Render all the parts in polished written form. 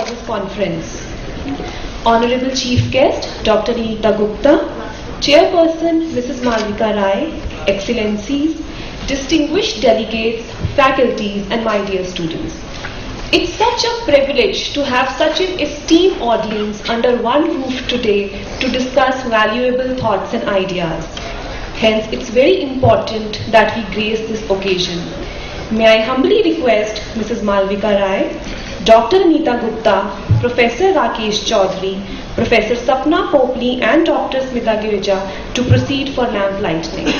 this conference. Honorable Chief Guest, Dr. Neeta Gupta, Chairperson, Mrs. Malvika Rai, Excellencies, distinguished delegates, faculties, and my dear students. It's such a privilege to have such an esteemed audience under one roof today to discuss valuable thoughts and ideas. Hence, it's very important that we grace this occasion. May I humbly request Mrs. Malvika Rai, Dr. Neeta Gupta, Professor Rakesh Chaudhary, Professor Sapna Popli, and Dr. Smita Girija to proceed for lamp lighting.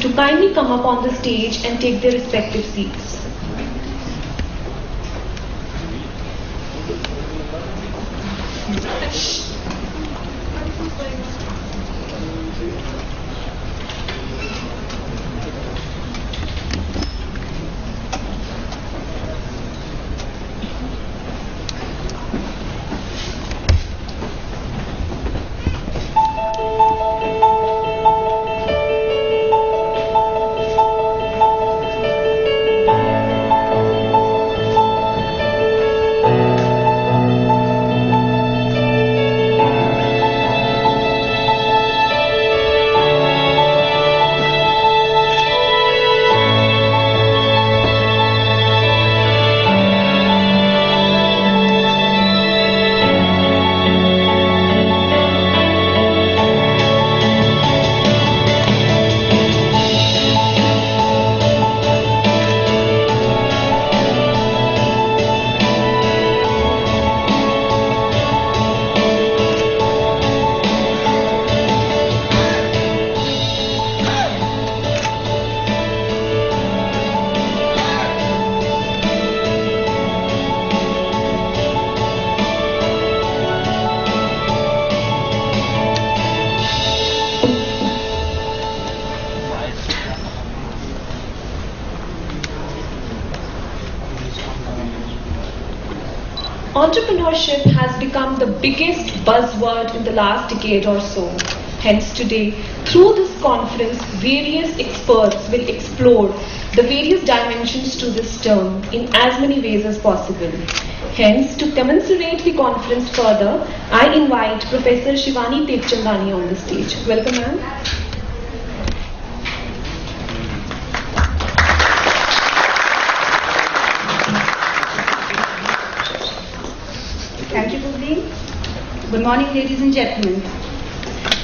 To kindly come up on the stage and take their respective seats. Entrepreneurship has become the biggest buzzword in the last decade or so. Hence today, through this conference, various experts will explore the various dimensions to this term in as many ways as possible. Hence, to commensurate the conference further, I invite Professor Shivani Tekchandani on the stage. Welcome, ma'am. Thank you, Purvi. Good morning, ladies and gentlemen.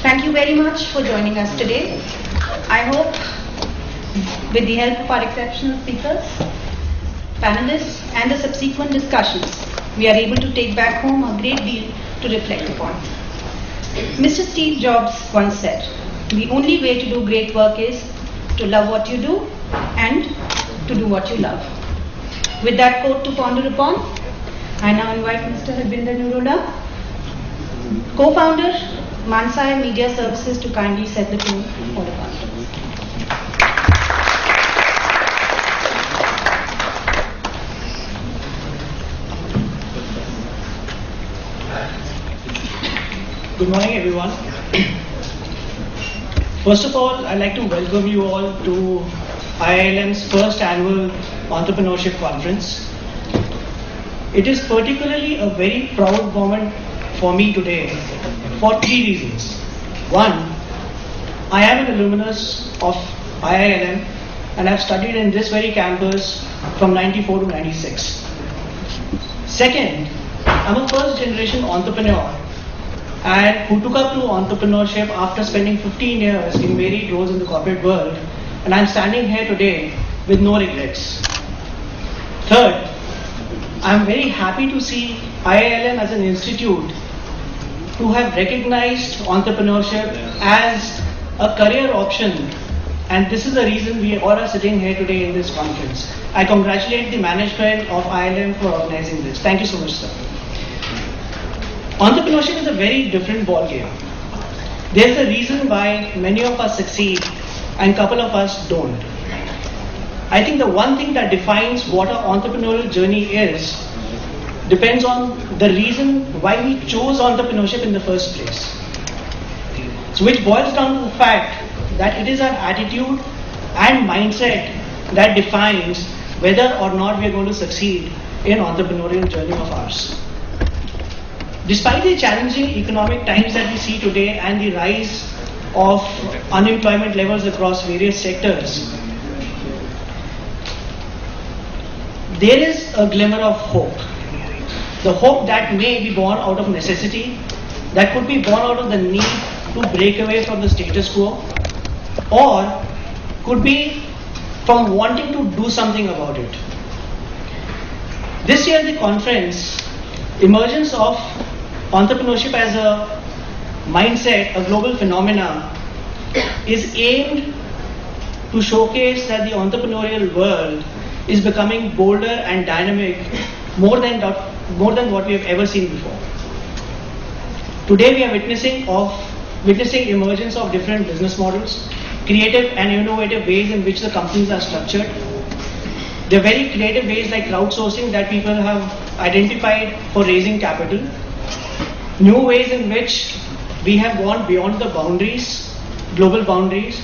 Thank you very much for joining us today. I hope, with the help of our exceptional speakers, panelists, and the subsequent discussions, we are able to take back home a great deal to reflect upon. Mr. Steve Jobs once said, the only way to do great work is to love what you do and to do what you love. With that quote to ponder upon, I now invite Mr. Harbinder Nurola, co-founder, Mansai Media Services, to kindly set the tone for the conference. Good morning, everyone. First of all, I'd like to welcome you all to IILM's first annual Entrepreneurship Conference. It is particularly a very proud moment for me today for three reasons. One, I am an alumnus of IILM and I've studied in this very campus from 94 to 96. Second, I'm a first generation entrepreneur and who took up to entrepreneurship after spending 15 years in varied roles in the corporate world, and I'm standing here today with no regrets. Third, I'm very happy to see IILM as an institute to have recognized entrepreneurship as a career option, and this is the reason we all are sitting here today in this conference. I congratulate the management of IILM for organizing this. Thank you so much, sir. Entrepreneurship is a very different ballgame. There's a reason why many of us succeed and a couple of us don't. I think the one thing that defines what our entrepreneurial journey is depends on the reason why we chose entrepreneurship in the first place. So which boils down to the fact that it is our attitude and mindset that defines whether or not we are going to succeed in entrepreneurial journey of ours. Despite the challenging economic times that we see today and the rise of unemployment levels across various sectors, there is a glimmer of hope. The hope that may be born out of necessity, that could be born out of the need to break away from the status quo, or could be from wanting to do something about it. This year the conference, Emergence of Entrepreneurship as a Mindset, a Global Phenomena, is aimed to showcase that the entrepreneurial world is becoming bolder and dynamic more than what we have ever seen before. Today we are witnessing emergence of different business models, creative and innovative ways in which the companies are structured. There are very creative ways like crowdsourcing that people have identified for raising capital. New ways in which we have gone beyond the boundaries, global boundaries,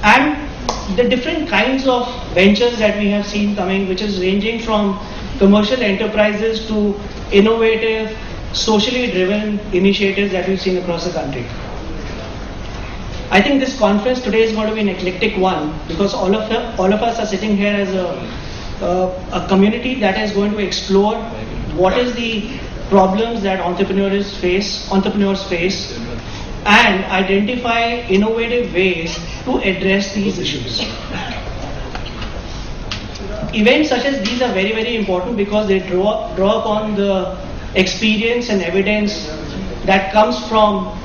and the different kinds of ventures that we have seen coming, which is ranging from commercial enterprises to innovative, socially driven initiatives that we've seen across the country. I think this conference today is going to be an eclectic one because all of us are sitting here as a community that is going to explore what is the problems that entrepreneurs face and identify innovative ways to address these issues. Events such as these are very, very important because they draw upon the experience and evidence that comes from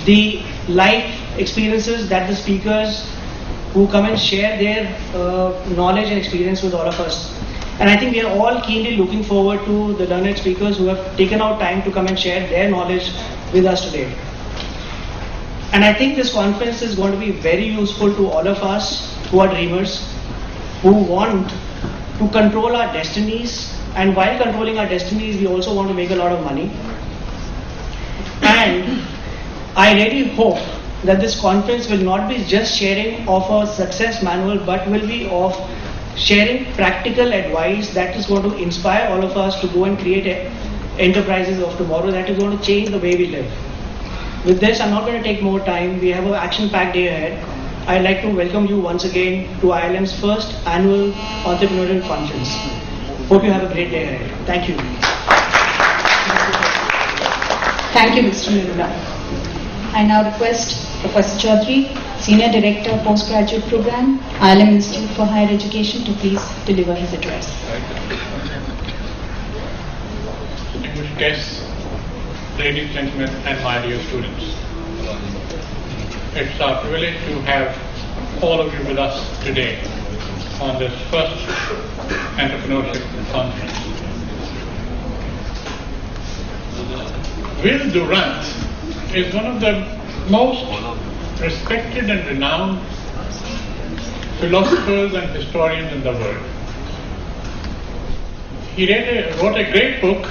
the life experiences that the speakers who come and share their knowledge and experience with all of us. And I think we are all keenly looking forward to the learned speakers who have taken out time to come and share their knowledge with us today. And I think this conference is going to be very useful to all of us who are dreamers, who want to control our destinies, and while controlling our destinies, we also want to make a lot of money. And I really hope that this conference will not be just sharing of a success manual, but will be of sharing practical advice that is going to inspire all of us to go and create enterprises of tomorrow that is going to change the way we live. With this, I'm not going to take more time. We have an action-packed day ahead. I'd like to welcome you once again to IILM's first annual entrepreneurial conference. Hope you have a great day ahead. Thank you. Thank you, Mr. Nirula. I now request Professor Chaudhary, Senior Director, Postgraduate Program, IILM Institute for Higher Education, to please deliver his address. Distinguished guests, ladies, gentlemen, and my dear students. It's our privilege to have all of you with us today on this first entrepreneurship conference. Will Durant is one of the most respected and renowned philosophers and historians in the world. He wrote a great book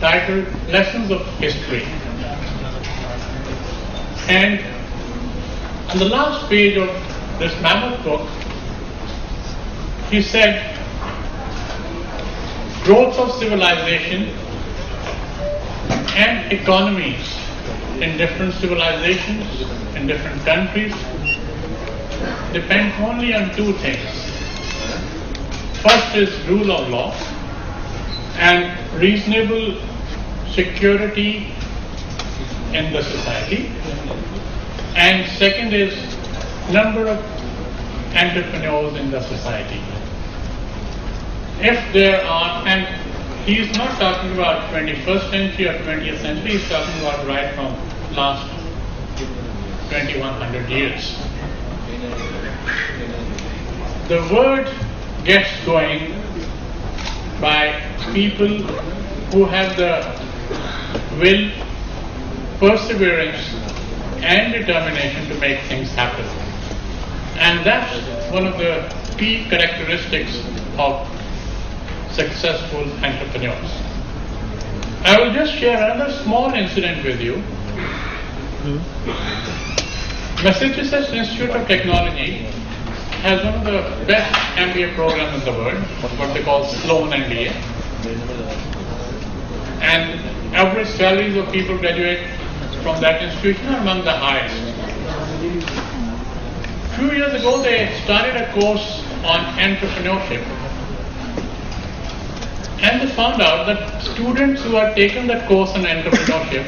titled Lessons of History. And on the last page of this mammoth book, he said, growth of civilization and economies in different civilizations, in different countries, depend only on two things. First is rule of law and reasonable security in the society. And second is number of entrepreneurs in the society. If there are, and he's not talking about 21st century or 20th century, he's talking about right from last 2100 years. The world gets going by people who have the will, perseverance and determination to make things happen. And that's one of the key characteristics of successful entrepreneurs. I will just share another small incident with you. Massachusetts Institute of Technology has one of the best MBA programs in the world, what they call Sloan MBA. And average salaries of people graduate from that institution are among the highest. A few years ago, they started a course on entrepreneurship. And they found out that students who had taken that course on entrepreneurship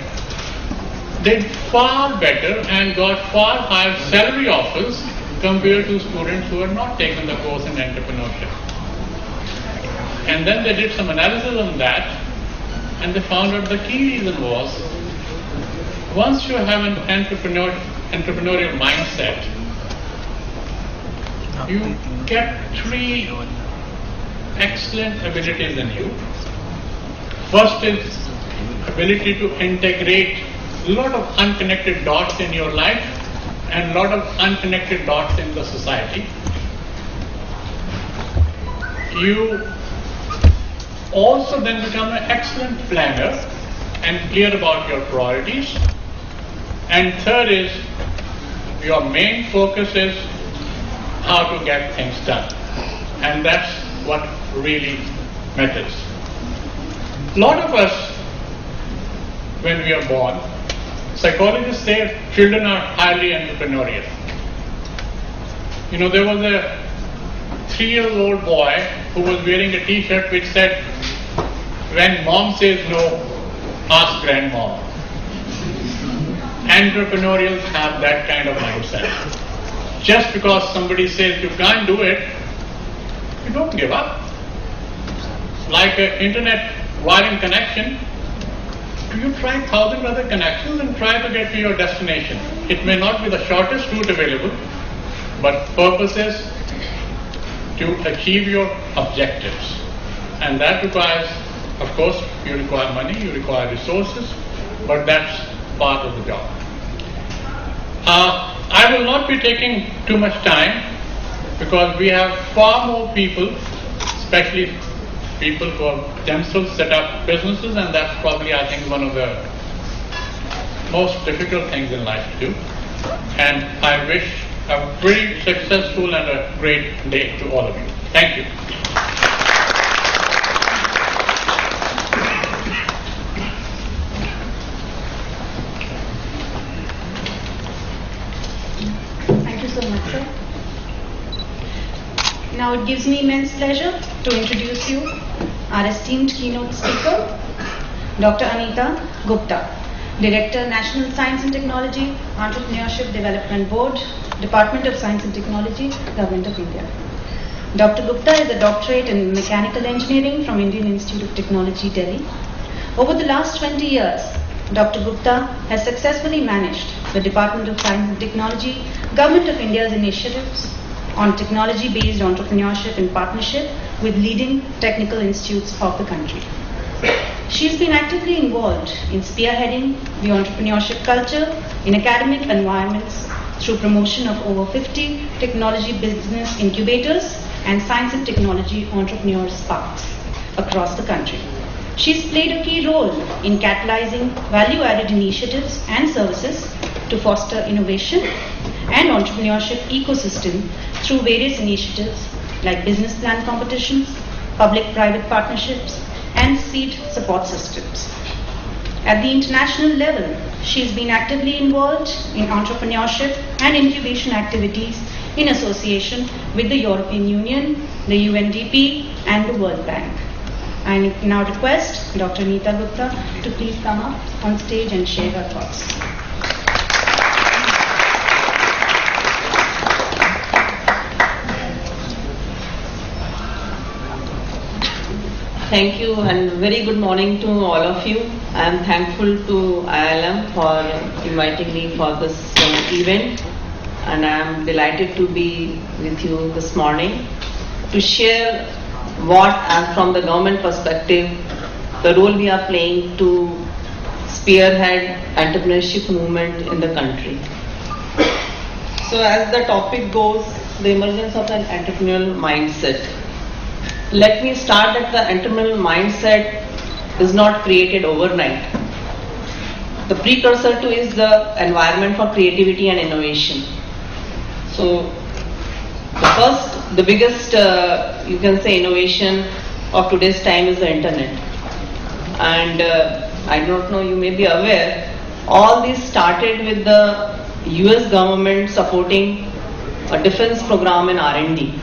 did far better and got far higher salary offers compared to students who had not taken the course in entrepreneurship. And then they did some analysis on that, and they found out the key reason was, once you have an entrepreneurial mindset, you get three excellent abilities in you. First is ability to integrate a lot of unconnected dots in your life and a lot of unconnected dots in the society. You also then become an excellent planner and clear about your priorities. And third is, your main focus is how to get things done. And that's what really matters. A lot of us, when we are born, psychologists say children are highly entrepreneurial. You know, there was a 3-year-old boy who was wearing a t-shirt which said, when mom says no, ask grandmom. Entrepreneurials have that kind of mindset. Just because somebody says you can't do it, you don't give up. Like an internet wiring connection, do you try 1,000 other connections and try to get to your destination? It may not be the shortest route available, but purpose is to achieve your objectives. And that requires, of course, you require money, you require resources, but that's part of the job. I will not be taking too much time because we have far more people, especially people who have themselves set up businesses, and that's probably, I think, one of the most difficult things in life to do. And I wish a very successful and a great day to all of you. Thank you. Thank you so much, sir. Now it gives me immense pleasure to introduce you our esteemed keynote speaker, Dr. Anita Gupta, Director, National Science and Technology, Entrepreneurship Development Board, Department of Science and Technology, Government of India. Dr. Gupta is a doctorate in Mechanical Engineering from Indian Institute of Technology, Delhi. Over the last 20 years, Dr. Gupta has successfully managed the Department of Science and Technology, Government of India's initiatives on technology-based entrepreneurship in partnership with leading technical institutes of the country. She's been actively involved in spearheading the entrepreneurship culture in academic environments through promotion of over 50 technology business incubators and science and technology entrepreneur sparks across the country. She's played a key role in catalyzing value-added initiatives and services to foster innovation and entrepreneurship ecosystem through various initiatives like business plan competitions, public-private partnerships, and seed support systems. At the international level, she's been actively involved in entrepreneurship and incubation activities in association with the European Union, the UNDP, and the World Bank. I now request Dr. Neeta Gupta to please come up on stage and share her thoughts. Thank you and very good morning to all of you. I am thankful to IILM for inviting me for this event, and I am delighted to be with you this morning to share what, and from the government perspective, the role we are playing to spearhead entrepreneurship movement in the country. So as the topic goes, the emergence of an entrepreneurial mindset. Let me start that the entrepreneurial mindset is not created overnight. The precursor to is the environment for creativity and innovation. So the biggest, you can say, innovation of today's time is the internet. And I don't know, you may be aware, all this started with the US government supporting a defense program in R&D.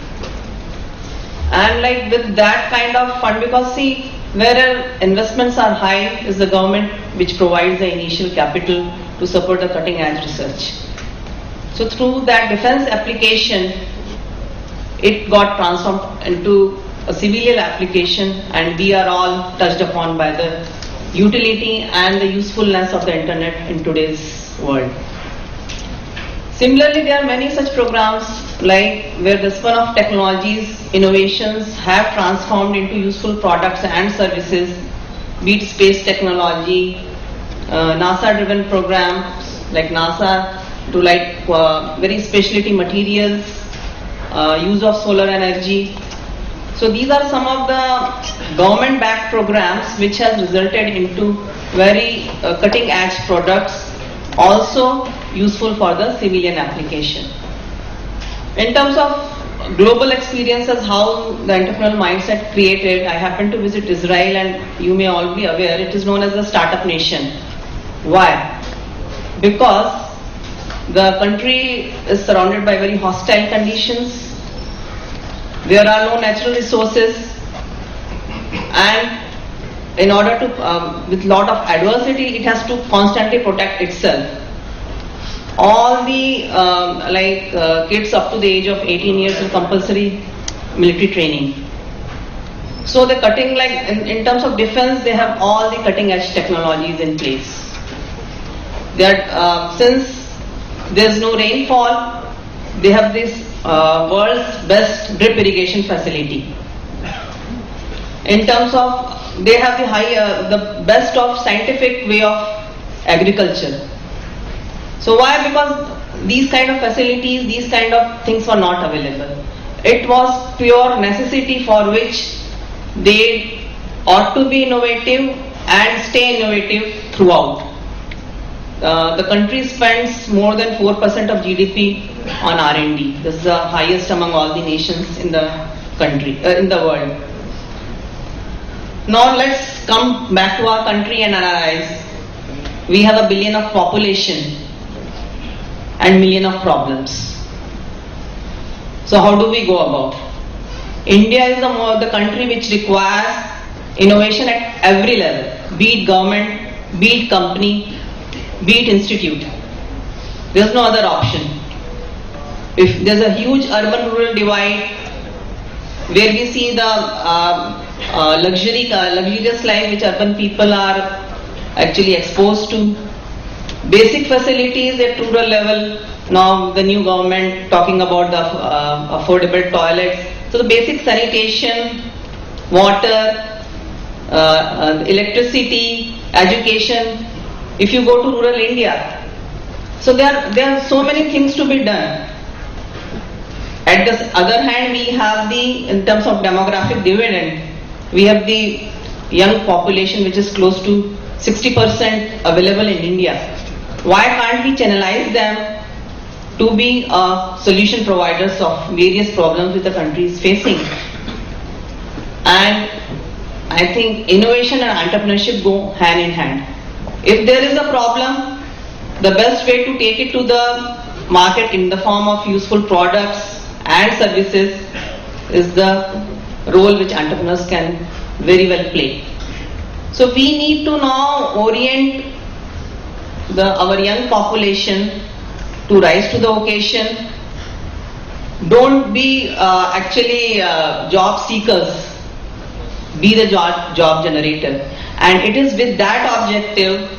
And like with that kind of fund, because see, where investments are high is the government which provides the initial capital to support the cutting edge research. So through that defense application, it got transformed into a civilian application, and we are all touched upon by the utility and the usefulness of the internet in today's world. Similarly, there are many such programs like where the spin of technologies, innovations have transformed into useful products and services, be it space technology, NASA-driven programs like NASA to like very specialty materials, use of solar energy. So these are some of the government-backed programs which has resulted into very cutting-edge products, also useful for the civilian application. In terms of global experiences, how the entrepreneurial mindset created, I happened to visit Israel, and you may all be aware, it is known as the startup nation. Why? Because the country is surrounded by very hostile conditions, there are no natural resources, and in order to, with lot of adversity, it has to constantly protect itself. All the kids up to the age of 18 years in compulsory military training. So the cutting, like in terms of defense, they have all the cutting edge technologies in place. Since there is no rainfall, they have this world's best drip irrigation facility. In terms of, they have the best of scientific way of agriculture. So why? Because these kind of facilities, these kind of things were not available. It was pure necessity for which they ought to be innovative and stay innovative throughout. The country spends more than 4% of GDP on R&D. This is the highest among all the nations in the country, in the world. Now let's come back to our country and analyze. We have 1 billion of population and million of problems. So how do we go about? India is the country which requires innovation at every level, be it government, be it company, be it institute. There is no other option. If there's a huge urban-rural divide, where we see the luxurious life which urban people are actually exposed to, basic facilities at rural level. Now the new government talking about the affordable toilets. So the basic sanitation, water, electricity, education. If you go to rural India, so there are so many things to be done. At the other hand, we have in terms of demographic dividend, we have the young population which is close to 60% available in India. Why can't we channelize them to be solution providers of various problems which the country is facing? And I think innovation and entrepreneurship go hand in hand. If there is a problem, the best way to take it to the market in the form of useful products and services is the role which entrepreneurs can very well play. So we need to now orient our young population to rise to the occasion. Don't be job seekers, be the job generator. And it is with that objective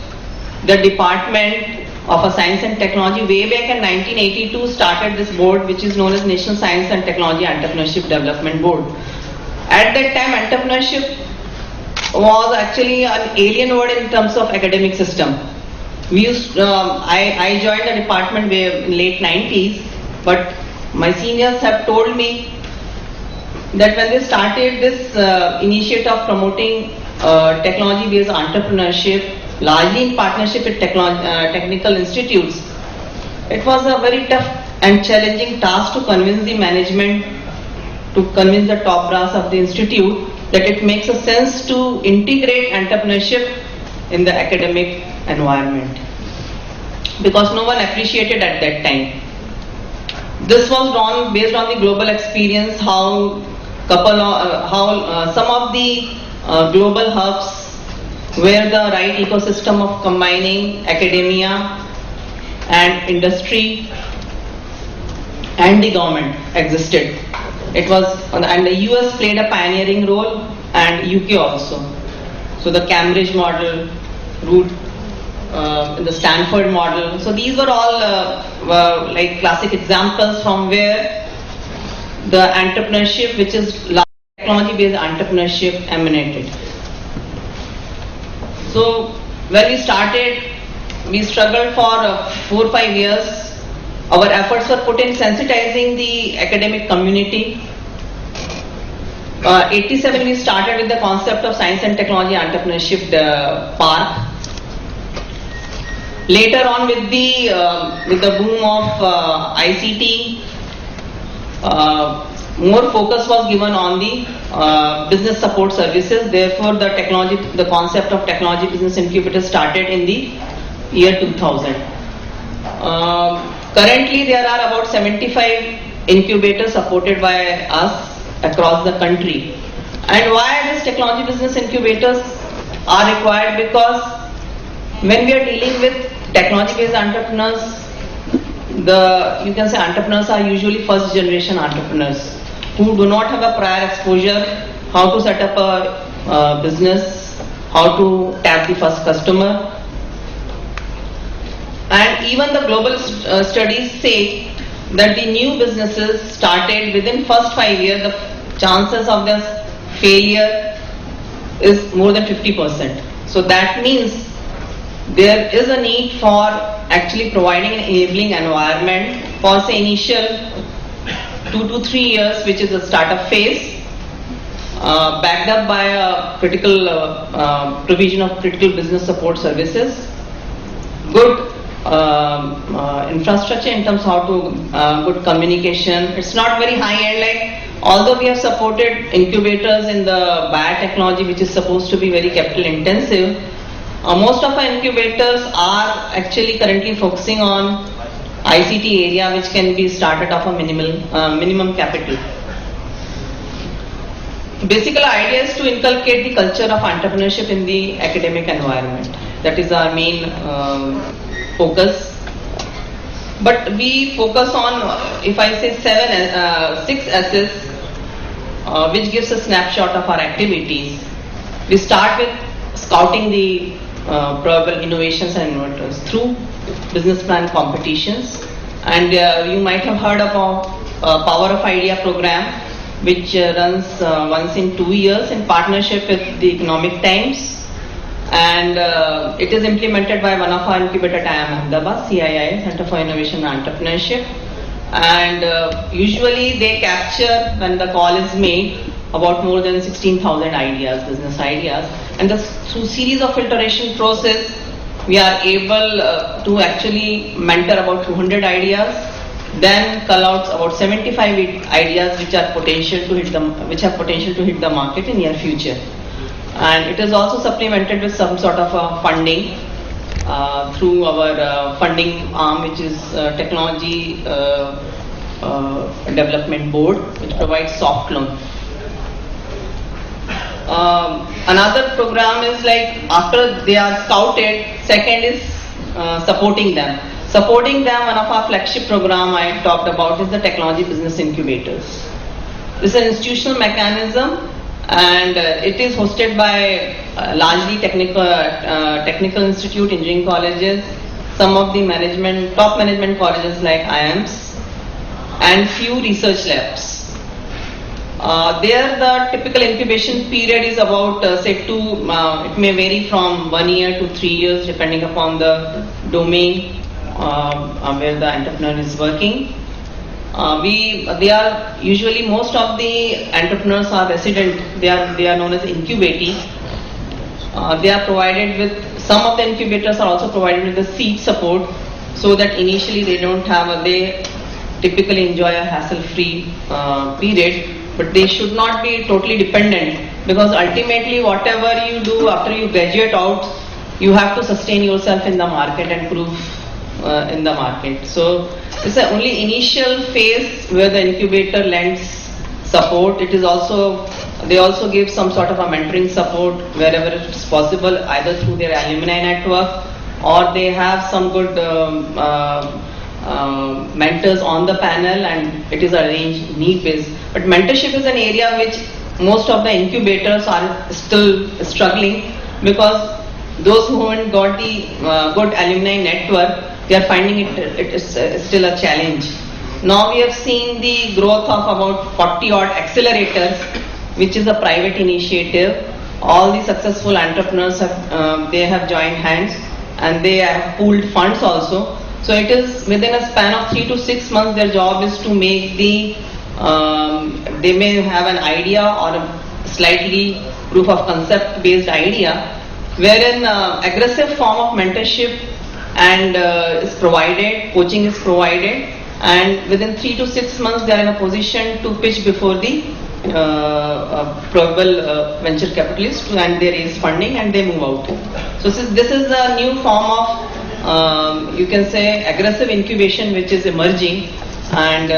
the Department of Science and Technology way back in 1982 started this board which is known as National Science and Technology Entrepreneurship Development Board. At that time, entrepreneurship was actually an alien word in terms of academic system. I joined the department in late 90s, but my seniors have told me that when they started this initiative of promoting technology-based entrepreneurship, largely in partnership with technical institutes, it was a very tough and challenging task to convince the management, to convince the top brass of the institute that it makes a sense to integrate entrepreneurship in the academic environment, because no one appreciated at that time. This was done based on the global experience, how some of the global hubs where the right ecosystem of combining academia and industry and the government existed. It was, and the US played a pioneering role, and UK also. So the Cambridge model, the Stanford model. So these were all like classic examples from where the entrepreneurship, which is technology-based entrepreneurship, emanated. So when we started, we struggled for 4 or 5 years. Our efforts were put in sensitizing the academic community. 87 we started with the concept of Science and Technology Entrepreneurship Park. Later on, with the boom of ICT, more focus was given on the business support services. Therefore, the concept of technology business incubator started in the year 2000. Currently, there are about 75 incubators supported by us across the country. And why these technology business incubators are required? Because when we are dealing with technology-based entrepreneurs, you can say entrepreneurs are usually first generation entrepreneurs who do not have a prior exposure, how to set up a business, how to tap the first customer. And even the global studies say that the new businesses started within first 5 years, the chances of their failure is more than 50%. So that means there is a need for actually providing an enabling environment for say initial 2 to 3 years, which is the startup phase, backed up by a critical provision of critical business support services, good infrastructure in terms of how to good communication. It's not very high end, like although we have supported incubators in the biotechnology, which is supposed to be very capital intensive, most of our incubators are actually currently focusing on ICT area, which can be started off a minimum capital. Basically, idea is to inculcate the culture of entrepreneurship in the academic environment. That is our main focus. But we focus on, if I say 6 S's, which gives a snapshot of our activities. We start with scouting the probable innovations and innovators through business plan competitions. And you might have heard about Power of Idea program, which runs once in 2 years in partnership with the Economic Times. And it is implemented by one of our incubator at IIM Ahmedabad, CII, Center for Innovation and Entrepreneurship. And usually they capture, when the call is made, about more than 16,000 ideas, business ideas. And through series of filtration process, we are able to actually mentor about 200 ideas, then call out about 75 ideas which have potential to hit the market in near future. And it is also supplemented with some sort of funding through our funding arm, which is Technology Development Board, which provides soft loan. Another program is like after they are scouted, second is supporting them. Supporting them, one of our flagship program I talked about is the Technology Business Incubators. This is an institutional mechanism, and it is hosted by largely technical institute, engineering colleges, some of the top management colleges like IIMs, and few research labs. There the typical incubation period is about it may vary from 1 year to 3 years depending upon the domain where the entrepreneur is working. They are usually, most of the entrepreneurs are resident. They are known as incubating. They are provided with, some of the incubators are also provided with the seed support, so that initially they typically enjoy a hassle-free period, but they should not be totally dependent, because ultimately whatever you do after you graduate out, you have to sustain yourself in the market and prove in the market. So it's the only initial phase where the incubator lends support. It is also, they also give some sort of a mentoring support wherever it's possible, either through their alumni network, or they have some good mentors on the panel, and it is arranged need-based. But mentorship is an area which most of the incubators are still struggling, because those who haven't got the good alumni network, they are finding it is still a challenge. Now we have seen the growth of about 40 odd accelerators, which is a private initiative. All the successful entrepreneurs they have joined hands, and they have pooled funds also. So it is within a span of 3 to 6 months, their job is to make the, they may have an idea or a slightly proof of concept based idea, wherein aggressive form of mentorship and is provided, coaching is provided, and within 3 to 6 months they are in a position to pitch before the probable venture capitalist, and they raise funding and they move out. So this is a new form of you can say aggressive incubation which is emerging, and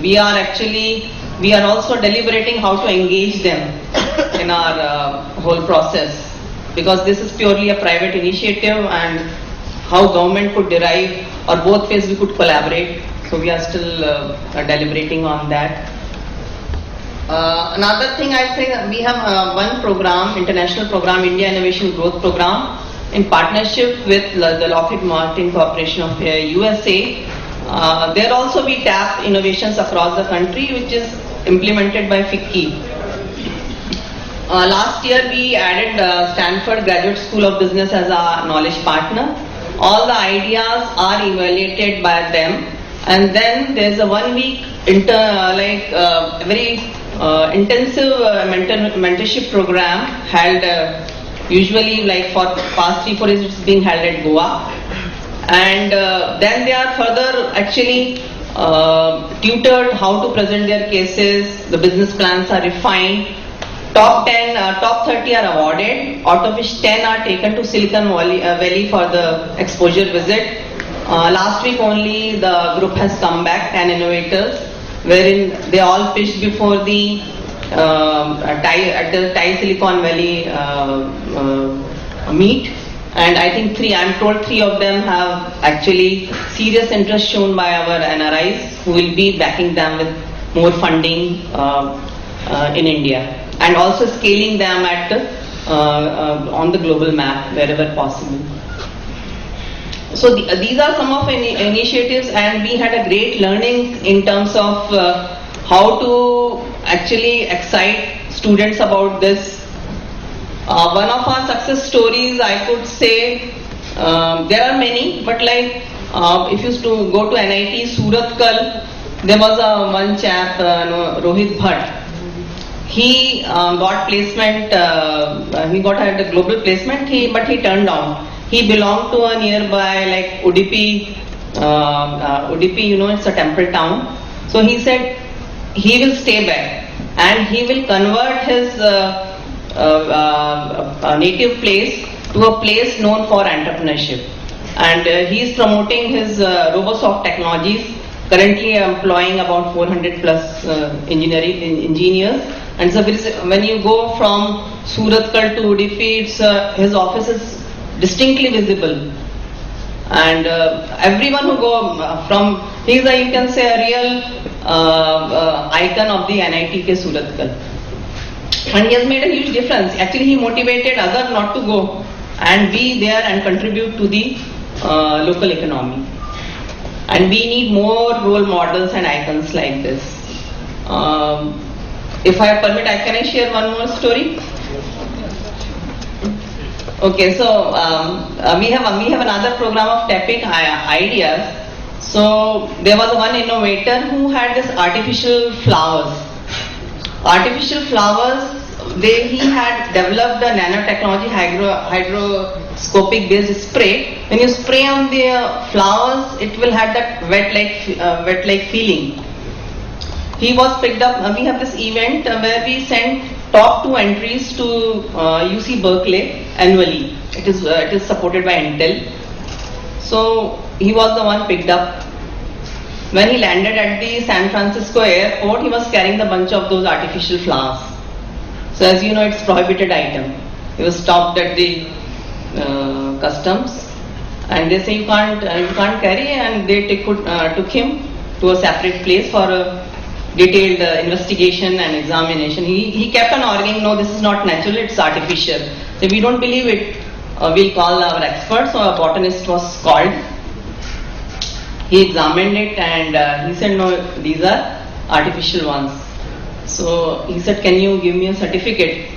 we are also deliberating how to engage them in our whole process, because this is purely a private initiative, and how government could derive, or both ways we could collaborate. So we are still deliberating on that. Another thing I say, that we have one program, international program, India Innovation Growth Program, in partnership with the Lockheed Martin Corporation of USA. There also we tap innovations across the country, which is implemented by FICCI. Last year we added Stanford Graduate School of Business as our knowledge partner. All the ideas are evaluated by them, and then there's a 1 week very intensive mentorship program held usually like for past 3-4 years. It's being held at Goa, and then they are further actually tutored how to present their cases. The business plans are refined. Top 30 are awarded, out of which 10 are taken to Silicon Valley for the exposure visit. Last week only the group has come back, 10 innovators, wherein they all pitched before the at the Thai Silicon Valley meet, and I think I'm told 3 of them have actually serious interest shown by our NRIs, who will be backing them with more funding in India, and also scaling them at on the global map wherever possible. So these are some of initiatives, and we had a great learning in terms of how to actually excite students about this. One of our success stories, I could say, there are many, but like if you go to NIT Suratkal, there was one chap, Rohit Bhatt. He got placement, he got a global placement, but he turned down. He belonged to a nearby like Udupi, Udupi, it's a temple town. So he said he will stay back and he will convert his native place to a place known for entrepreneurship. And he is promoting his RoboSoft technologies, currently employing about 400 plus engineers. And so when you go from Suratkal to Udupi, his office is distinctly visible. And everyone who go from, he is you can say a real icon of the NIT ke Suratkal. And he has made a huge difference. Actually, he motivated others not to go and be there and contribute to the local economy. And we need more role models and icons like this. If I permit, can I share one more story? Okay, so we have another program of tapping ideas. So there was one innovator who had this artificial flowers. Artificial flowers, he had developed a nanotechnology hydroscopic based spray. When you spray on the flowers, it will have that wet-like feeling. He was picked up. We have this event where we send top 2 entries to UC Berkeley annually. It is supported by Intel. So he was the one picked up. When he landed at the San Francisco airport, he was carrying the bunch of those artificial flowers. So as you know, it's prohibited item. He was stopped at the customs, and they say you can't carry, and they took him to a separate place for a detailed investigation and examination. He kept on arguing, no, this is not natural, it's artificial. So we don't believe it, we'll call our experts. So a botanist was called. He examined it and he said, no, these are artificial ones. So he said, can you give me a certificate?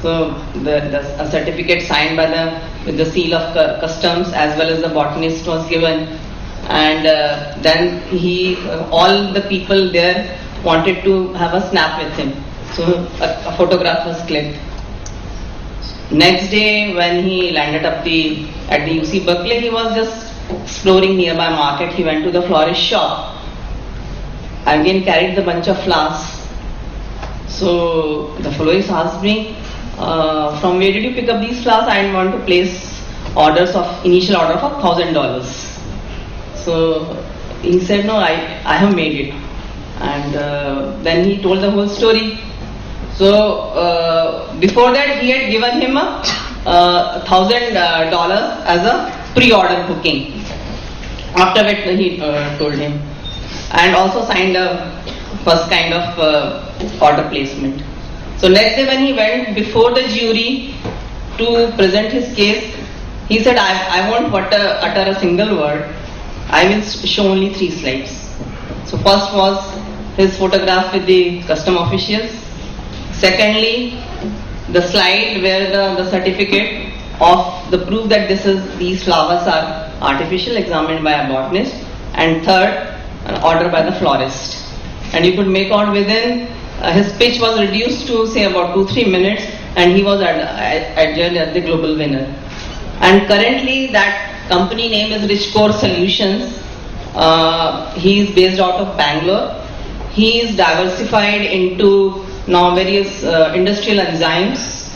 So a certificate signed by with the seal of customs as well as the botanist was given. And then all the people there wanted to have a snap with him. So a photograph was clicked. Next day when he landed up at the UC Berkeley, he was just exploring nearby market. He went to the florist shop. Again carried the bunch of flowers. So the florist asked me, from where did you pick up these flowers? I want to place initial order of $1,000. So he said, no, I have made it. And then he told the whole story. So before that he had given him $1,000 as a pre-order booking. After that he told him. And also signed a first kind of order placement. So next day when he went before the jury to present his case, he said, I won't utter a single word. I will show only 3 slides. So first was his photograph with the custom officials. Secondly, the slide where the certificate of the proof that these flowers are artificial, examined by a botanist. And third, an order by the florist. And you could make out within, his pitch was reduced to say about 2-3 minutes, and he was adjudged as the global winner. And currently that company name is Richcore Solutions. He is based out of Bangalore. He is diversified into now various industrial enzymes,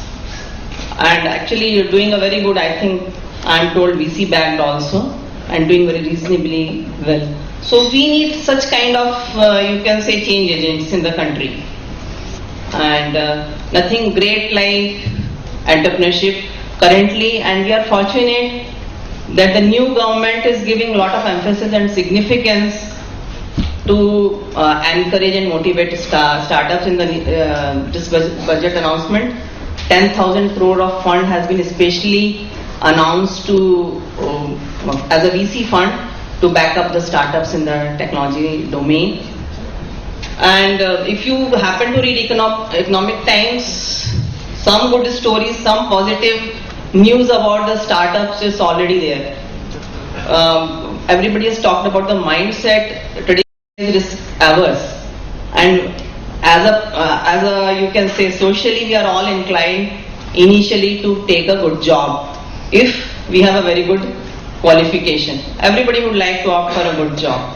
and actually doing a very good, I think, I am told VC backed also, and doing very reasonably well. So we need such kind of, you can say, change agents in the country. And nothing great like entrepreneurship currently, and we are fortunate that the new government is giving a lot of emphasis and significance to encourage and motivate startups. In this budget announcement, 10,000 crore of fund has been especially announced to as a VC fund to back up the startups in the technology domain. And if you happen to read Economic Times, some good stories, some positive news about the startups is already there. Everybody has talked about the mindset. Today is risk averse, and as a you can say socially we are all inclined initially to take a good job if we have a very good qualification. Everybody would like to opt for a good job.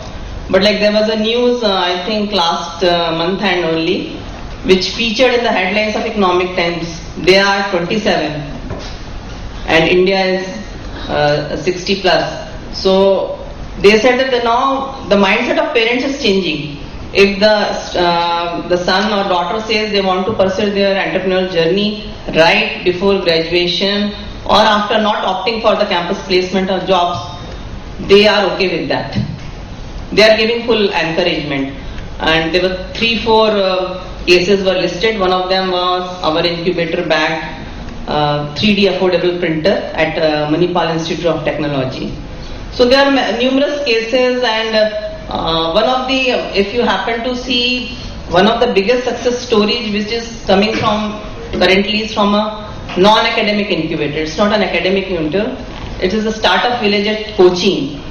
But like there was a news, I think last month and only, which featured in the headlines of Economic Times. They are 27 and India is 60 plus. So they said that now the mindset of parents is changing. If the son or daughter says they want to pursue their entrepreneurial journey right before graduation or after not opting for the campus placement or jobs, they are okay with that. They are giving full encouragement. And there were 3-4 cases were listed. One of them was our incubator backed 3D affordable printer at Manipal Institute of Technology. So there are numerous cases, and one of the, if you happen to see, one of the biggest success stories which is coming from currently is from a non-academic incubator. It's not an academic incubator. It is a startup village at Cochin.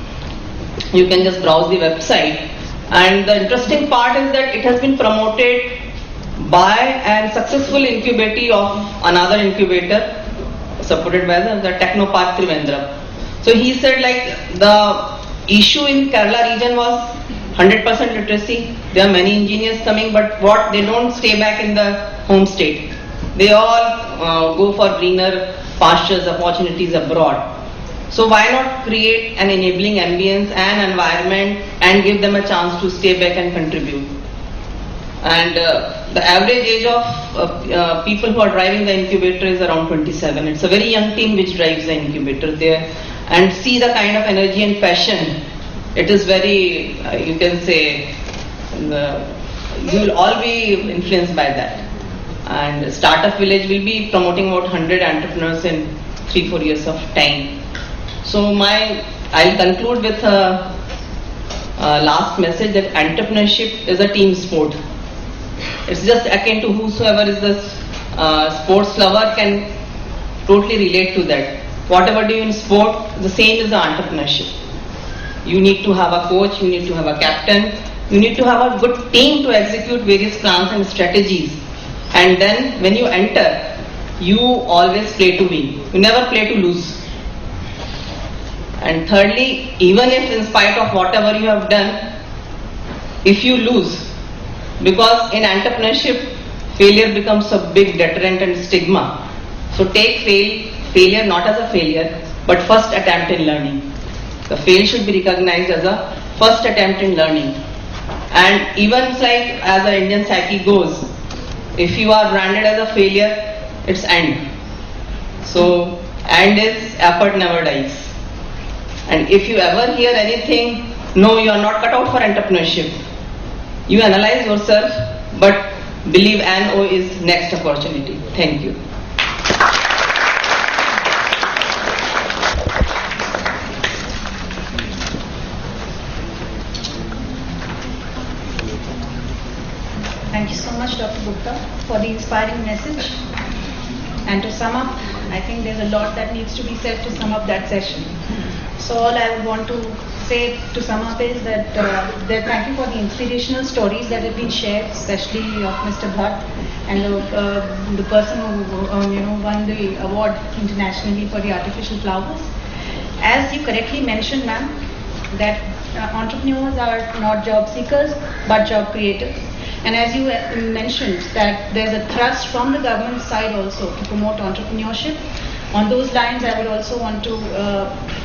You can just browse the website. And the interesting part is that it has been promoted by a successful incubator of another incubator supported by the Technopark Trivandrum. So he said like the issue in Kerala region was 100% literacy. There are many engineers coming, but what they don't stay back in the home state. They all go for greener pastures, opportunities abroad. So why not create an enabling ambience and environment and give them a chance to stay back and contribute? And the average age of people who are driving the incubator is around 27. It's a very young team which drives the incubator there. And see the kind of energy and passion. It is very, you can say, you will all be influenced by that. And Startup Village will be promoting about 100 entrepreneurs in 3-4 years of time. So I'll conclude with a last message that entrepreneurship is a team sport. It's just akin to whosoever is the sports lover can totally relate to that. Whatever do in sport, the same is the entrepreneurship. You need to have a coach, you need to have a captain, you need to have a good team to execute various plans and strategies. And then when you enter, you always play to win. You never play to lose. And thirdly, even if in spite of whatever you have done, if you lose, because in entrepreneurship, failure becomes a big deterrent and stigma. So take failure not as a failure, but first attempt in learning. The fail should be recognized as a first attempt in learning. And even like as the Indian psyche goes, if you are branded as a failure, it's end. So end is effort never dies. And if you ever hear anything, no, you are not cut out for entrepreneurship. You analyze yourself, but believe NO is next opportunity. Thank you. Thank you so much, Dr. Gupta, for the inspiring message. And to sum up, I think there's a lot that needs to be said to sum up that session. So all I would want to say to sum up is that thank you for the inspirational stories that have been shared, especially of Mr. Bhatt and the person who won the award internationally for the artificial flowers. As you correctly mentioned, ma'am, that entrepreneurs are not job seekers but job creators. And as you mentioned that there's a thrust from the government side also to promote entrepreneurship. On those lines, I would also want to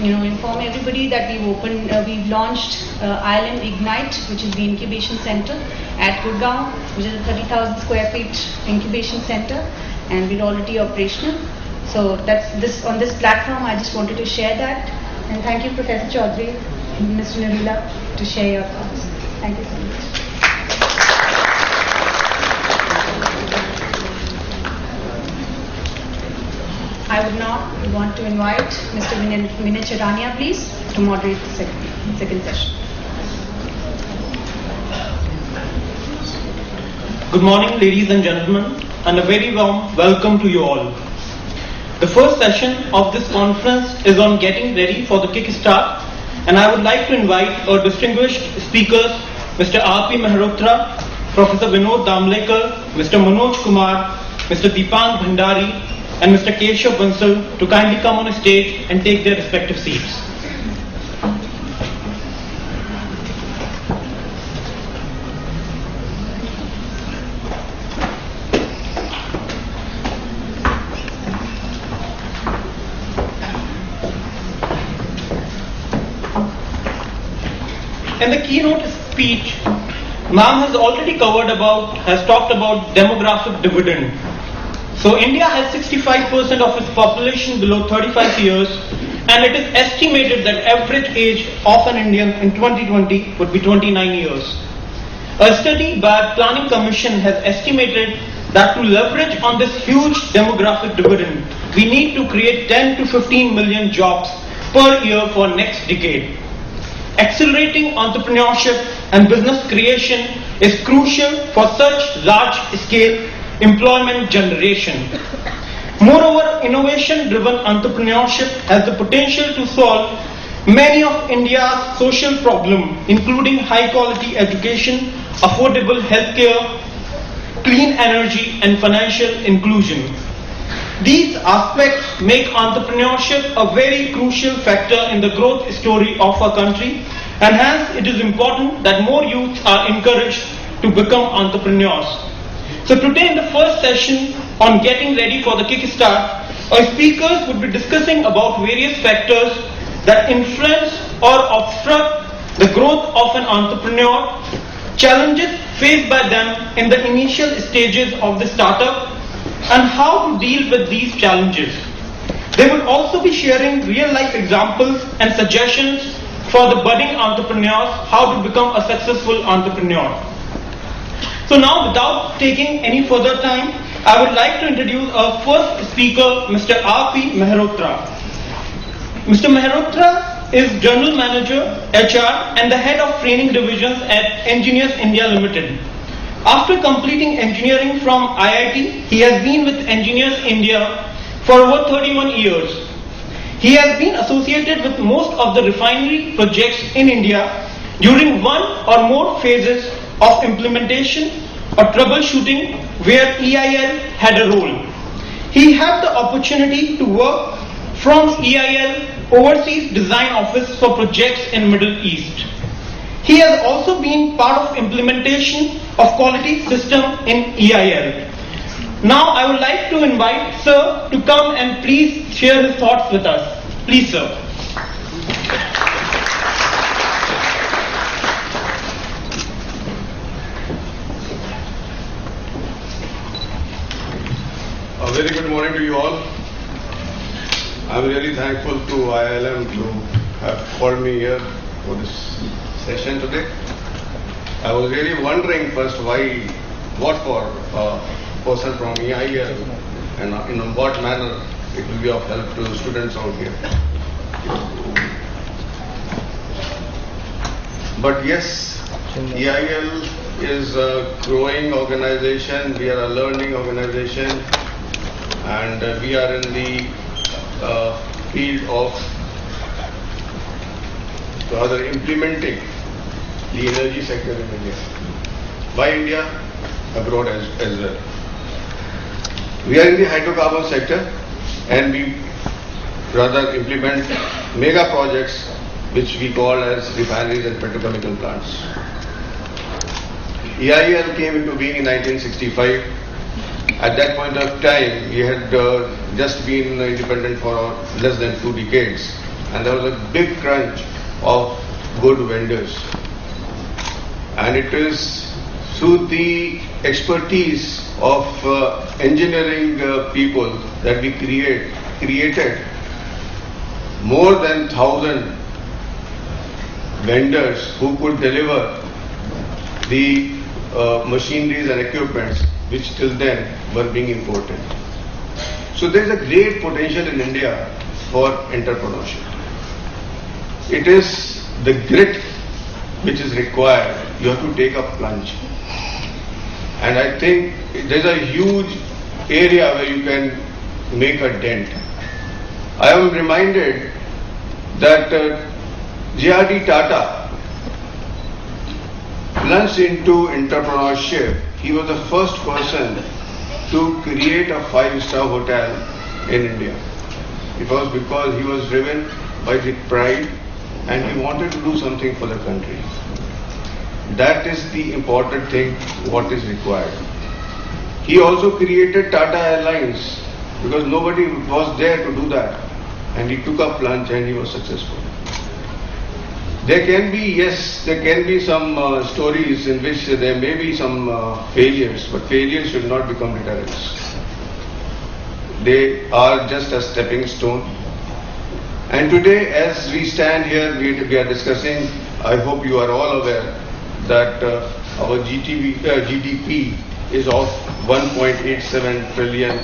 inform everybody that we've launched IILM Ignite, which is the incubation center at Gurgaon, which is a 30,000 square feet incubation center, and we're already operational. So that's on this platform. I just wanted to share that, and thank you, Professor Chaudhary, Mr. Narula, to share your thoughts. Thank you so much. I would now want to invite Mr. Vinay Charania, please, to moderate the second session. Good morning, ladies and gentlemen, and a very warm welcome to you all. The first session of this conference is on getting ready for the kickstart, and I would like to invite our distinguished speakers, Mr. R.P. Mehrotra, Professor Vinod Damlekar, Mr. Manoj Kumar, Mr. Deepang Bhandari, and Mr. Keshav Bansal to kindly come on a stage and take their respective seats. In the keynote speech, ma'am has talked about demographic dividend. So India has 65% of its population below 35 years, and it is estimated that average age of an Indian in 2020 would be 29 years. A study by Planning Commission has estimated that to leverage on this huge demographic dividend, we need to create 10 to 15 million jobs per year for next decade. Accelerating entrepreneurship and business creation is crucial for such large-scale employment generation. Moreover, innovation-driven entrepreneurship has the potential to solve many of India's social problems, including high-quality education, affordable healthcare, clean energy, and financial inclusion. These aspects make entrepreneurship a very crucial factor in the growth story of our country, and hence it is important that more youth are encouraged to become entrepreneurs. So today in the first session on getting ready for the kickstart, our speakers would be discussing about various factors that influence or obstruct the growth of an entrepreneur, challenges faced by them in the initial stages of the startup, and how to deal with these challenges. They will also be sharing real-life examples and suggestions for the budding entrepreneurs how to become a successful entrepreneur. So now, without taking any further time, I would like to introduce our first speaker, Mr. R.P. Mehrotra. Mr. Mehrotra is General Manager, HR, and the Head of Training Divisions at Engineers India Limited. After completing engineering from IIT, he has been with Engineers India for over 31 years. He has been associated with most of the refinery projects in India during one or more phases of implementation or troubleshooting where EIL had a role. He had the opportunity to work from EIL Overseas Design Office for projects in Middle East. He has also been part of implementation of quality system in EIL. Now I would like to invite Sir to come and please share his thoughts with us. Please, Sir. A very good morning to you all. I'm really thankful to IILM to have called me here for this session today. I was really wondering first what for a person from EIL and in what manner it will be of help to students out here. But yes, EIL is a growing organization, we are a learning organization, and we are in the field of rather implementing the energy sector in India. By India, abroad as well. We are in the hydrocarbon sector and we rather implement mega projects which we call as refineries and petrochemical plants. EIL came into being in 1965. At that point of time, we had just been independent for less than 2 decades, and there was a big crunch of good vendors. And it is through the expertise of engineering people that we created more than 1,000 vendors who could deliver the machineries and equipments which till then were being imported. So there is a great potential in India for entrepreneurship. It is the grit which is required. You have to take a plunge. And I think there's a huge area where you can make a dent. I am reminded that J.R.D. Tata plunged into entrepreneurship. He was the first person to create a 5-star hotel in India. It was because he was driven by the pride and he wanted to do something for the country. That is the important thing, what is required. He also created Tata Airlines because nobody was there to do that. And he took a plunge and he was successful. There can be some stories in which there may be some failures, but failures should not become deterrents. They are just a stepping stone. And today, as we stand here, we are discussing, I hope you are all aware that our GDP is of 1.87 trillion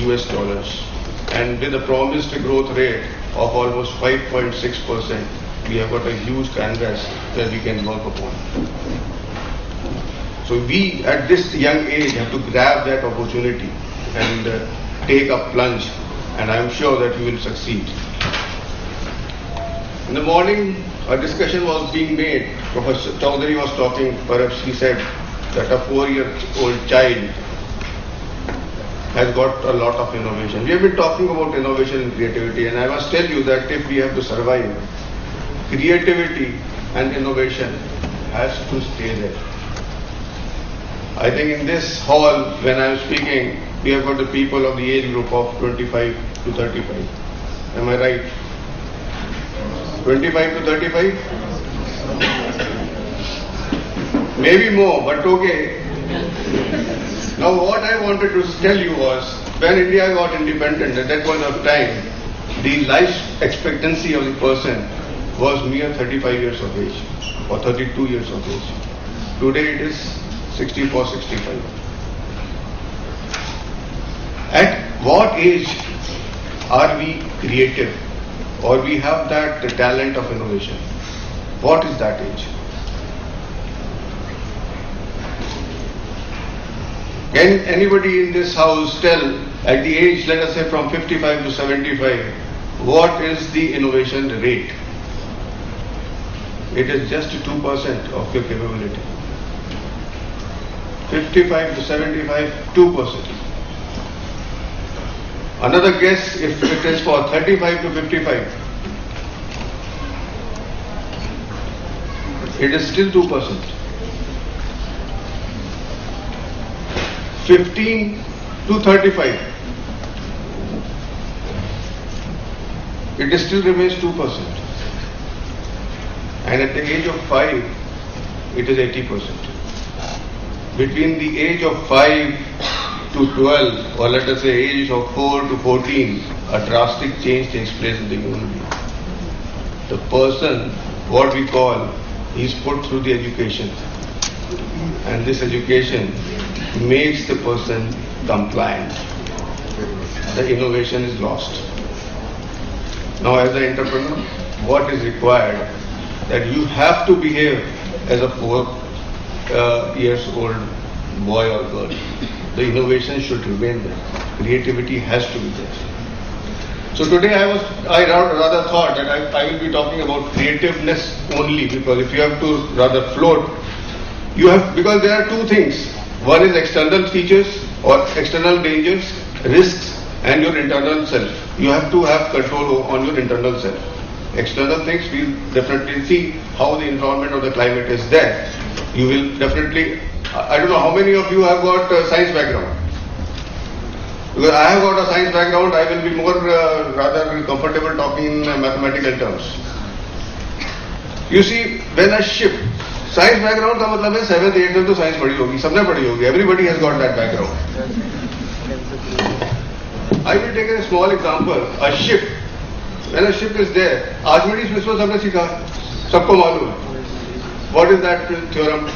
US dollars. And with a promised growth rate of almost 5.6%, we have got a huge canvas that we can work upon. So we at this young age have to grab that opportunity and take a plunge, and I am sure that you will succeed. In the morning, a discussion was being made. Professor Chaudhary was talking, perhaps he said that a 4-year-old child has got a lot of innovation. We have been talking about innovation and creativity, and I must tell you that if we have to survive, creativity and innovation has to stay there. I think in this hall, when I am speaking, we have got the people of the age group of 25 to 35. Am I right? 25 to 35? Maybe more, but okay. Now what I wanted to tell you was, when India got independent, at that point of time, the life expectancy of the person was mere 35 years of age or 32 years of age. Today it is 64, 65. At what age are we creative or we have that talent of innovation? What is that age? Can anybody in this house tell at the age, let us say from 55 to 75, what is the innovation rate? It is just 2% of your capability. 55 to 75, 2%. Another guess, if it is for 35 to 55, it is still 2%. 15 to 35, it still remains 2%. And at the age of 5, it is 80%. Between the age of 5 to 12, or let us say age of 4 to 14, a drastic change takes place in the human being. The person, what we call, is put through the education. And this education makes the person compliant. The innovation is lost. Now as an entrepreneur, what is required? That you have to behave as a 4 years old boy or girl. The innovation should remain there. Creativity has to be there. So today I rather thought that I will be talking about creativeness only, because if you have to rather float, because there are two things. One is external features or external dangers, risks, and your internal self. You have to have control on your internal self. External things, we will definitely see how the environment or the climate is there. You will definitely, I don't know how many of you have got a science background. Because I have got a science background, I will be more rather comfortable talking in mathematical terms. You see, when a ship, science background का मतलब है 7th 8th में तो science पढ़ी होगी, सबने पढ़ी होगी. Everybody has got that background. I will take a small example. A ship. When a ship is there, Archimedes principle सबने सीखा, सबको मालूम है. What is that theorem?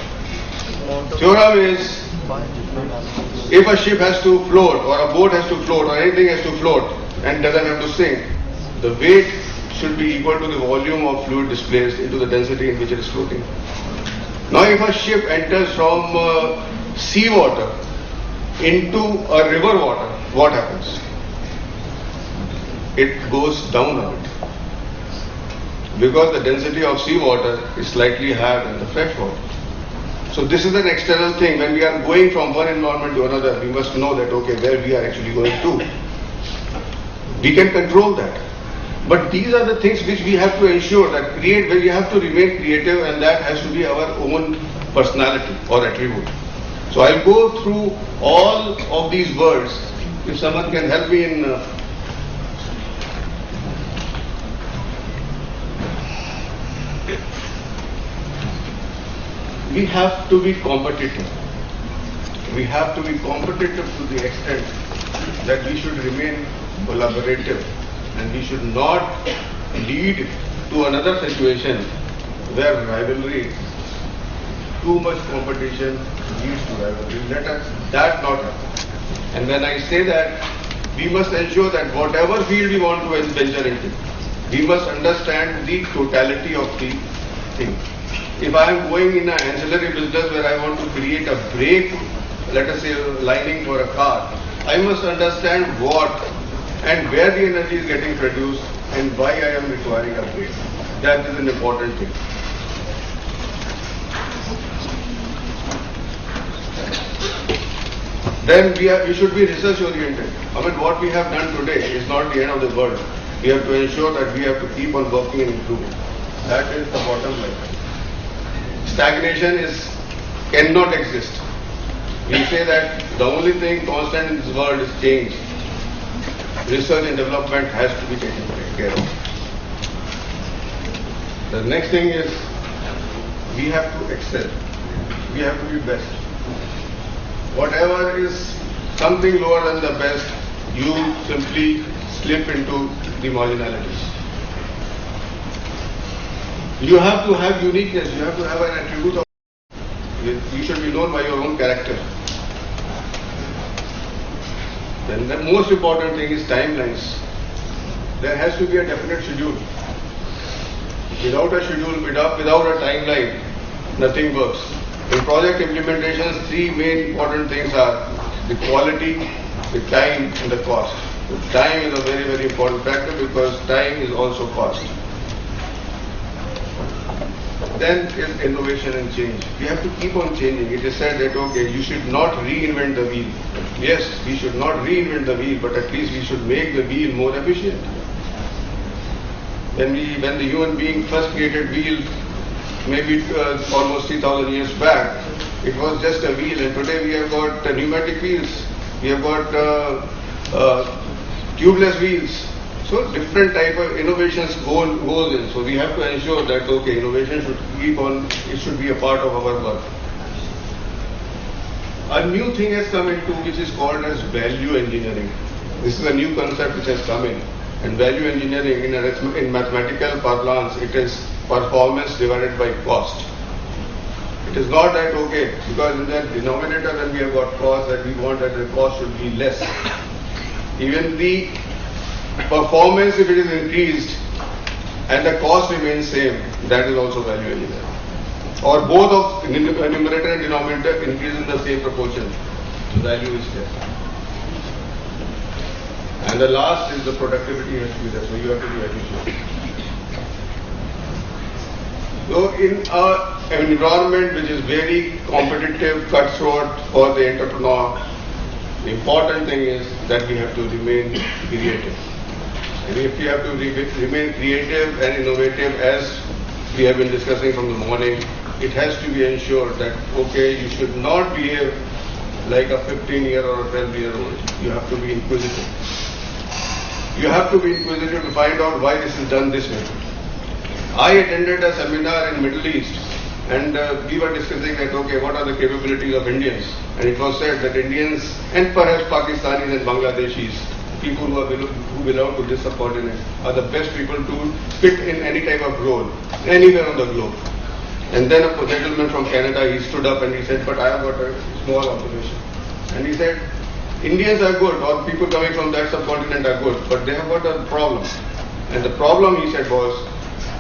Theorem is, if a ship has to float, or a boat has to float, or anything has to float, and doesn't have to sink, the weight should be equal to the volume of fluid displaced into the density in which it is floating. Now if a ship enters from seawater into a river water, what happens? It goes down a bit. Because the density of seawater is slightly higher than the fresh water. So this is an external thing. When we are going from one environment to another, we must know that, okay, where we are actually going to. We can control that. But these are the things which we have to ensure that we have to remain creative, and that has to be our own personality or attribute. So I'll go through all of these words. If someone can help me in we have to be competitive. We have to be competitive to the extent that we should remain collaborative, and we should not lead to another situation where rivalry, too much competition leads to rivalry. Let us that not happen. And when I say that, we must ensure that whatever field we want to venture into, we must understand the totality of the thing. If I am going in an ancillary business where I want to create a brake, let us say a lining for a car, I must understand what and where the energy is getting produced and why I am requiring a brake. That is an important thing. Then we should be research oriented. I mean, what we have done today is not the end of the world. We have to ensure that we have to keep on working and improving. That is the bottom line. Stagnation cannot exist. We say that the only thing constant in this world is change. Research and development has to be taken care of. The next thing is we have to excel. We have to be best. Whatever is something lower than the best, you simply slip into the marginalities. You have to have uniqueness. You have to have an attribute of. You should be known by your own character. Then the most important thing is timelines. There has to be a definite schedule. Without a schedule, without a timeline, nothing works. In project implementations, three main important things are the quality, the time and the cost. The time is a very, very important factor because time is also cost. Then is innovation and change. We have to keep on changing. It is said that, okay, you should not reinvent the wheel. Yes, we should not reinvent the wheel, but at least we should make the wheel more efficient. When the human being first created wheel, maybe almost 3,000 years back, it was just a wheel, and today we have got pneumatic wheels, we have got tubeless wheels. So different type of innovations goes in. So we have to ensure that, okay, innovation should keep on, it should be a part of our work. A new thing has come into which is called as value engineering. This is a new concept which has come in. And value engineering in mathematical parlance, it is performance divided by cost. It is not that, okay, because in the denominator when we have got cost, that we want that the cost should be less. Even the performance, if it is increased and the cost remains same, that is also value engineering. Or both of numerator and denominator increase in the same proportion, value is there. And the last is the productivity has to be there, so you have to be efficient. So in an environment which is very competitive, cutthroat for the entrepreneur, the important thing is that we have to remain creative. And if we have to remain creative and innovative, as we have been discussing from the morning, it has to be ensured that, okay, you should not behave like a 15-year or a 12-year-old. You have to be inquisitive. You have to be inquisitive to find out why this is done this way. I attended a seminar in Middle East, and we were discussing that, okay, what are the capabilities of Indians? And it was said that Indians and perhaps Pakistanis and Bangladeshis, people who belong to this subcontinent, are the best people to fit in any type of role, anywhere on the globe. And then a gentleman from Canada, he stood up and he said, but I have got a small observation. And he said, Indians are good, or people coming from that subcontinent are good, but they have got a problem. And the problem, he said, was,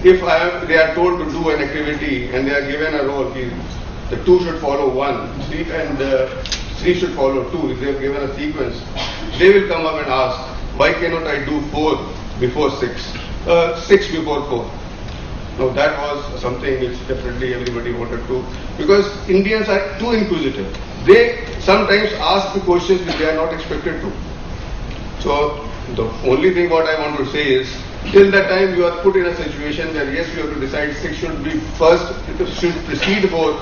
if they are told to do an activity and they are given a role, the the 2 should follow 1, 3 and 3 should follow 2. If they have given a sequence, they will come up and ask, why cannot I do 4 before 6, 6 before 4? Now that was something which definitely everybody wanted to, because Indians are too inquisitive. They sometimes ask the questions which they are not expected to. So the only thing what I want to say is, till that time you are put in a situation that yes, you have to decide 6 should be first, it should precede 4.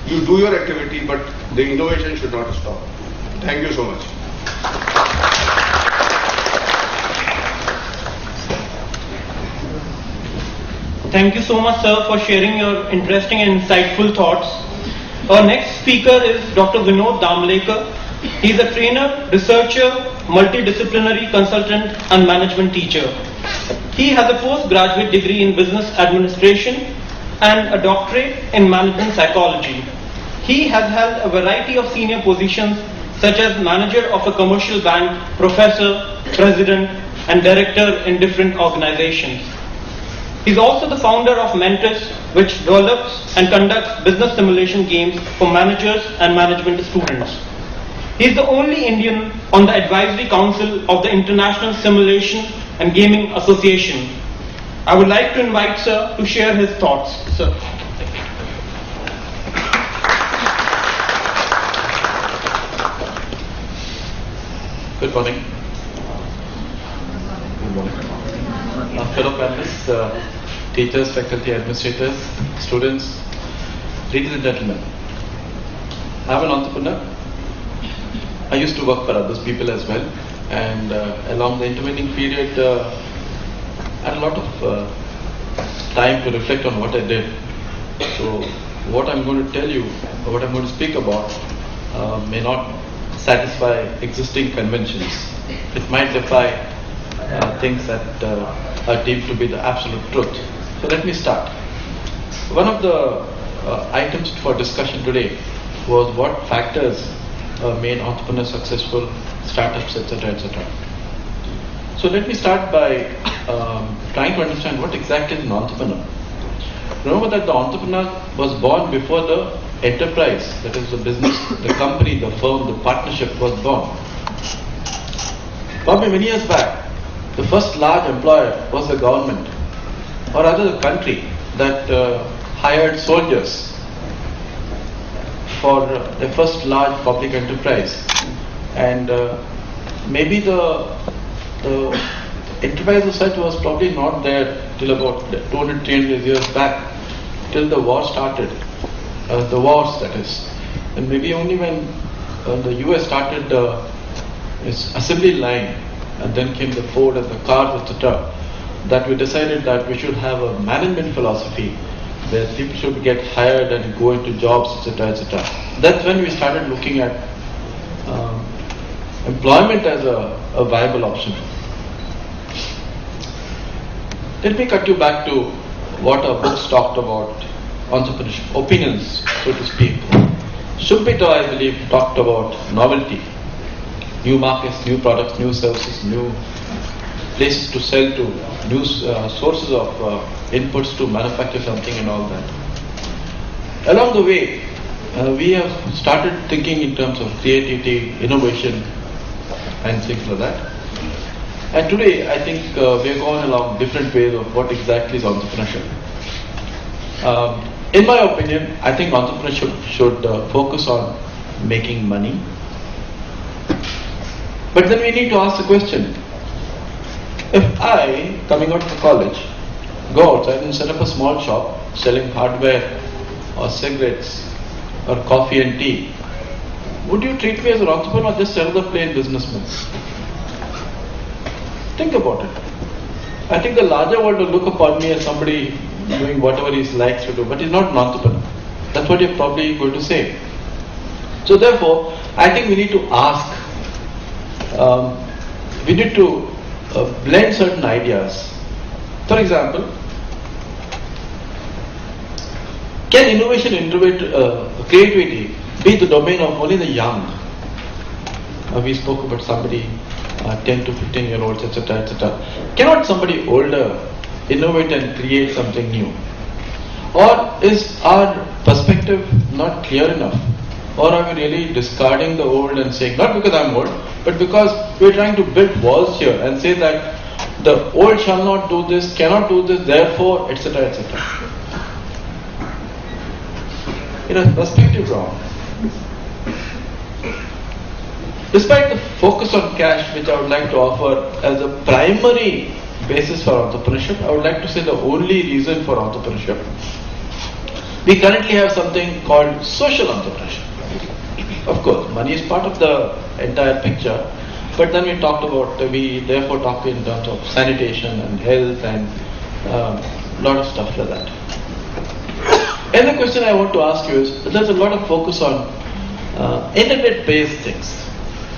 You do your activity, but the innovation should not stop. Thank you so much. Thank you so much, sir, for sharing your interesting and insightful thoughts. Our next speaker is Dr. Vinod Damlekar. He is a trainer, researcher, multidisciplinary consultant and management teacher. He has a postgraduate degree in business administration and a doctorate in management psychology. He has held a variety of senior positions such as manager of a commercial bank, professor, president and director in different organizations. He is also the founder of Mentors, which develops and conducts business simulation games for managers and management students. He is the only Indian on the advisory council of the International Simulation and Gaming Association. I would like to invite sir to share his thoughts. Sir. Good morning. Good morning. Fellow panelists, teachers, faculty, administrators, students, ladies and gentlemen. I'm an entrepreneur. I used to work for other people as well, and along the intervening period, I had a lot of time to reflect on what I did. So, what I'm going to tell you, or what I'm going to speak about, may not satisfy existing conventions. It might defy things that are deemed to be the absolute truth. So let me start. One of the items for discussion today was what factors made entrepreneurs successful, startups, etc., etc. So let me start by trying to understand what exactly is an entrepreneur. Remember that the entrepreneur was born before the enterprise, that is the business, the company, the firm, the partnership was born. Probably many years back, the first large employer was the government, or rather the country that hired soldiers for the first large public enterprise. And maybe the enterprise as such was probably not there till about 200, 300 years back, till the war started, the wars that is. And maybe only when the US started its assembly line, and then came the Ford and the cars, etc., that we decided that we should have a management philosophy where people should get hired and go into jobs, etc., etc. That's when we started looking at employment as a viable option. Let me cut you back to what our books talked about entrepreneurship, opinions, so to speak. Schumpeter, I believe, talked about novelty, new markets, new products, new services, new places to sell to, new sources of inputs to manufacture something and all that. Along the way, we have started thinking in terms of creativity, innovation and things like that. And today, I think we are going along different ways of what exactly is entrepreneurship. In my opinion, I think entrepreneurship should focus on making money. But then we need to ask the question, if I, coming out of college, go outside and set up a small shop selling hardware or cigarettes or coffee and tea, would you treat me as an entrepreneur or just another plain businessman? Think about it. I think the larger world will look upon me as somebody doing whatever he likes to do, but he's not an entrepreneur. That's what you're probably going to say. So therefore, I think we need to ask, we need to blend certain ideas. For example, can innovation and creativity be the domain of only the young? We spoke about somebody 10 to 15-year-olds, etc., etc. Cannot somebody older innovate and create something new? Or is our perspective not clear enough? Or are we really discarding the old and saying, not because I'm old, but because we're trying to build walls here and say that the old shall not do this, cannot do this, therefore, etc., etc. Perspective wrong. Despite the focus on cash, which I would like to offer as a primary basis for entrepreneurship, I would like to say the only reason for entrepreneurship. We currently have something called social entrepreneurship. Of course, money is part of the entire picture, but then we therefore talk in terms of sanitation and health and a lot of stuff like that. And the question I want to ask you is, there's a lot of focus on internet-based things.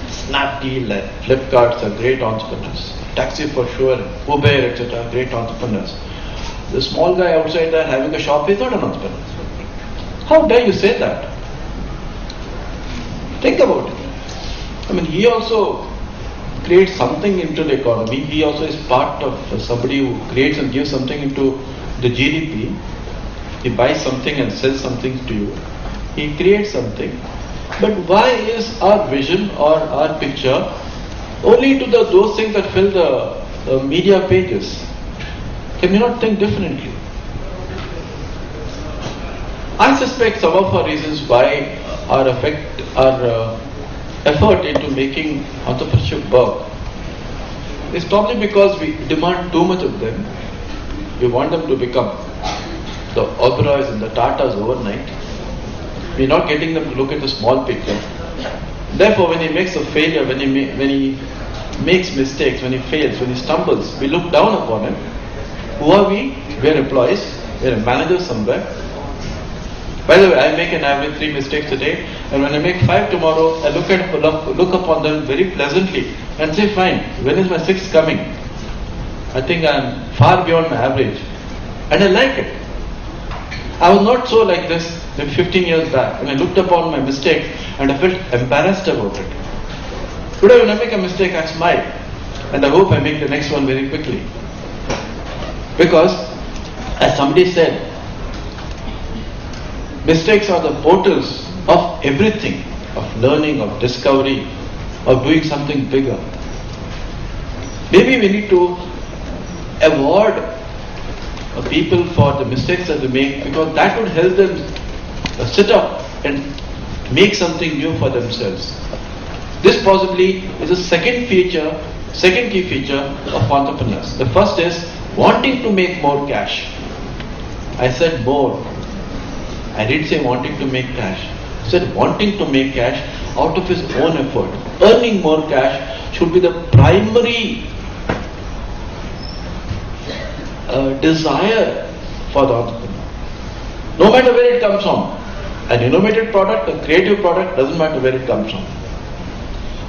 Snapdeal and Flipkarts are great entrepreneurs. Taxi for sure, Uber, etc. great entrepreneurs. The small guy outside there having a shop is not an entrepreneur. How dare you say that? Think about it. He also creates something into the economy. He also is part of somebody who creates and gives something into the GDP. He buys something and sells something to you. He creates something. But why is our vision or our picture only to those things that fill the media pages? Can we not think differently? I suspect some of our reasons why our effort into making entrepreneurship work is probably because we demand too much of them. We want them to become the Oberois and the Tatas overnight. We're not getting them to look at the small picture. Therefore, when he makes a failure, when he makes mistakes, when he fails, when he stumbles, we look down upon him. Who are we? We're employees. We're a manager somewhere. By the way, I make an average 3 mistakes a day, and when I make 5 tomorrow, I look upon them very pleasantly and say, fine, when is my 6th coming? I think I'm far beyond my average. And I like it. I was not so like this maybe 15 years back when I looked upon my mistake and I felt embarrassed about it. Today when I make a mistake, I smile and I hope I make the next one very quickly. Because, as somebody said, mistakes are the portals of everything, of learning, of discovery, of doing something bigger. Maybe we need to award people for the mistakes that they make, because that would help them sit up and make something new for themselves. This possibly is a second key feature of entrepreneurs. The first is wanting to make more cash. I said more. I didn't say wanting to make cash. I said wanting to make cash out of his own effort. Earning more cash should be the primary desire for the entrepreneur. No matter where it comes from. An innovative product, a creative product, doesn't matter where it comes from.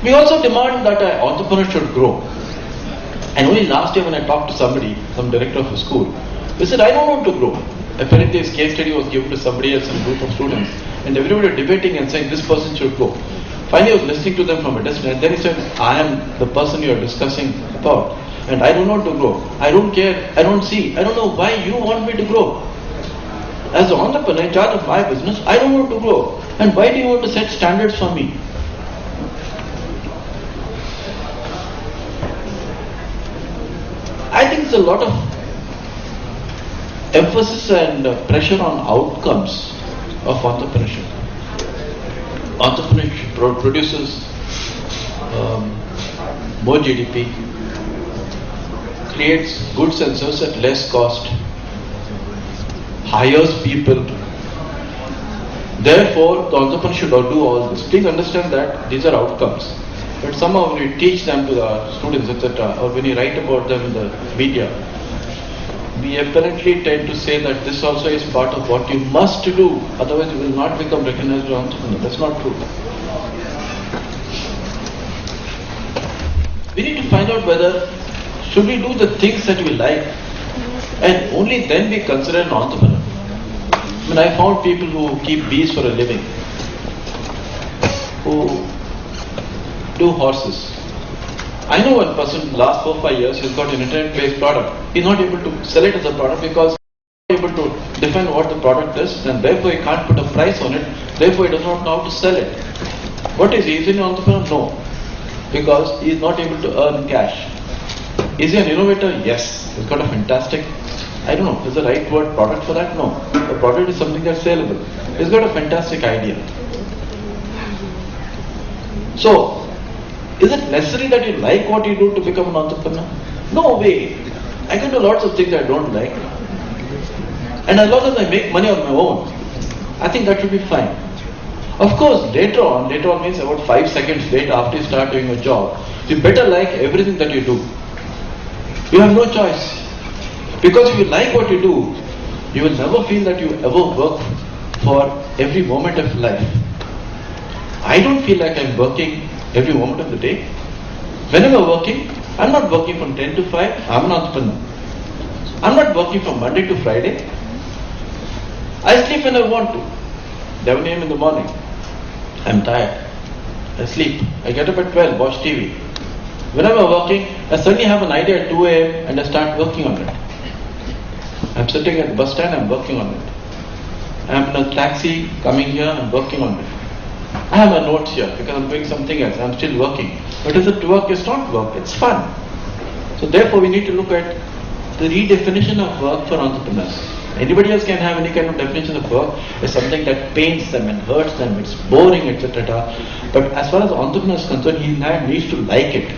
We also demand that an entrepreneur should grow. And only last year when I talked to somebody, some director of a school, they said, I don't want to grow. Apparently his case study was given to somebody else, some group of students, and everybody was debating and saying this person should go. Finally I was listening to them from a distance, and then he said, I am the person you are discussing about, and I don't want to grow. I don't care, I don't see, I don't know why you want me to grow. As an entrepreneur in charge of my business, I don't want to grow. And why do you want to set standards for me? I think there's a lot of emphasis and pressure on outcomes of entrepreneurship. Entrepreneurship produces more GDP, creates goods and services at less cost, hires people. Therefore, the entrepreneur should do all this. Please understand that these are outcomes. But somehow when we teach them to the students, etc., or when you write about them in the media, we apparently tend to say that this also is part of what you must do, otherwise you will not become recognized as an entrepreneur. That's not true. We need to find out whether should we do the things that we like, and only then we consider an entrepreneur. I mean, I found people who keep bees for a living, who do horses. I know one person, last 4-5 years, he's got an internet-based product. He's not able to sell it as a product because he's not able to define what the product is, and therefore he can't put a price on it, therefore he does not know how to sell it. What is he? Is he an entrepreneur? No. Because he is not able to earn cash. Is he an innovator? Yes. He's got a fantastic, I don't know, is the right word product for that? No. The product is something that's saleable. He's got a fantastic idea. So, is it necessary that you like what you do to become an entrepreneur? No way. I can do lots of things I don't like. And as long as I make money on my own, I think that should be fine. Of course, later on means about 5 seconds later after you start doing a job, you better like everything that you do. You have no choice. Because if you like what you do, you will never feel that you ever work for every moment of life. I don't feel like I'm working every moment of the day. Whenever I'm working, I'm not working from 10 to 5, I'm an entrepreneur. I'm not working from Monday to Friday. I sleep when I want to. 11 a.m. in the morning. I'm tired. I sleep. I get up at 12, watch TV. Whenever I'm working, I suddenly have an idea at 2 a.m. and I start working on it. I'm sitting at the bus stand, I'm working on it. I'm in a taxi coming here, I'm working on it. I have my notes here because I'm doing something else, I'm still working. But is it work? It's not work, it's fun. So therefore we need to look at the redefinition of work for entrepreneurs. Anybody else can have any kind of definition of work. It's something that pains them and hurts them, it's boring, etc. But as far as the entrepreneur is concerned, he needs to like it.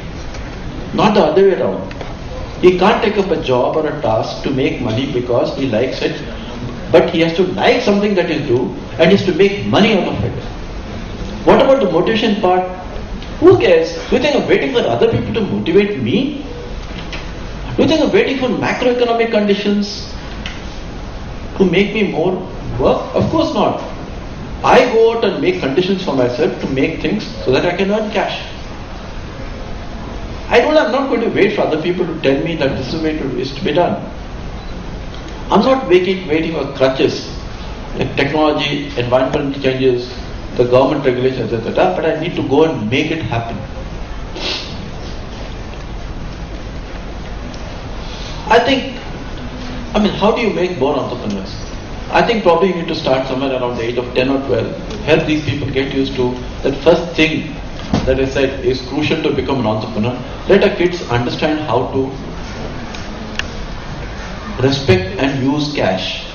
Not the other way around. He can't take up a job or a task to make money because he likes it, but he has to like something that he do and he has to make money out of it. What about the motivation part? Who cares? Do you think I'm waiting for other people to motivate me? Do you think I'm waiting for macroeconomic conditions to make me more work? Of course not. I go out and make conditions for myself to make things so that I can earn cash. I'm not going to wait for other people to tell me that this is the way it is to be done. I'm not waiting for crutches, like technology, environmental changes, the government regulations, etc. But I need to go and make it happen. How do you make more entrepreneurs? I think probably you need to start somewhere around the age of 10 or 12. Help these people get used to that first thing that I said is crucial to become an entrepreneur. Let our kids understand how to respect and use cash.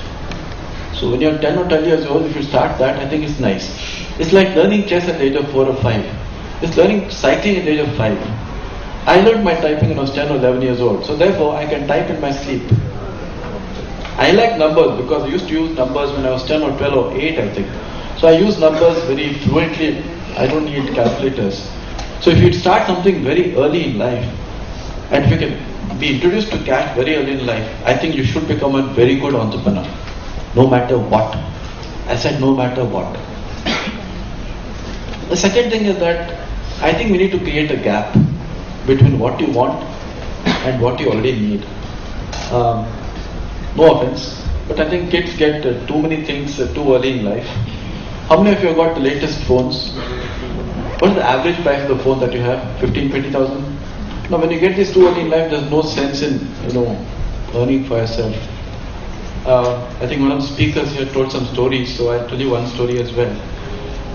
So when you're 10 or 12 years old, if you start that, I think it's nice. It's like learning chess at the age of 4 or 5. It's learning cycling at the age of 5. I learned my typing when I was 10 or 11 years old. So therefore, I can type in my sleep. I like numbers because I used to use numbers when I was 10 or 12 or 8, I think. So I use numbers very fluently. I don't need calculators. So if you start something very early in life, and if you can be introduced to cash very early in life, I think you should become a very good entrepreneur. No matter what. I said no matter what. The second thing is that I think we need to create a gap between what you want and what you already need. No offense, but I think kids get too many things too early in life. How many of you have got the latest phones? What is the average price of the phone that you have? 15, 20,000? Now when you get this too early in life, there's no sense in, earning for yourself. I think one of the speakers here told some stories, so I'll tell you one story as well.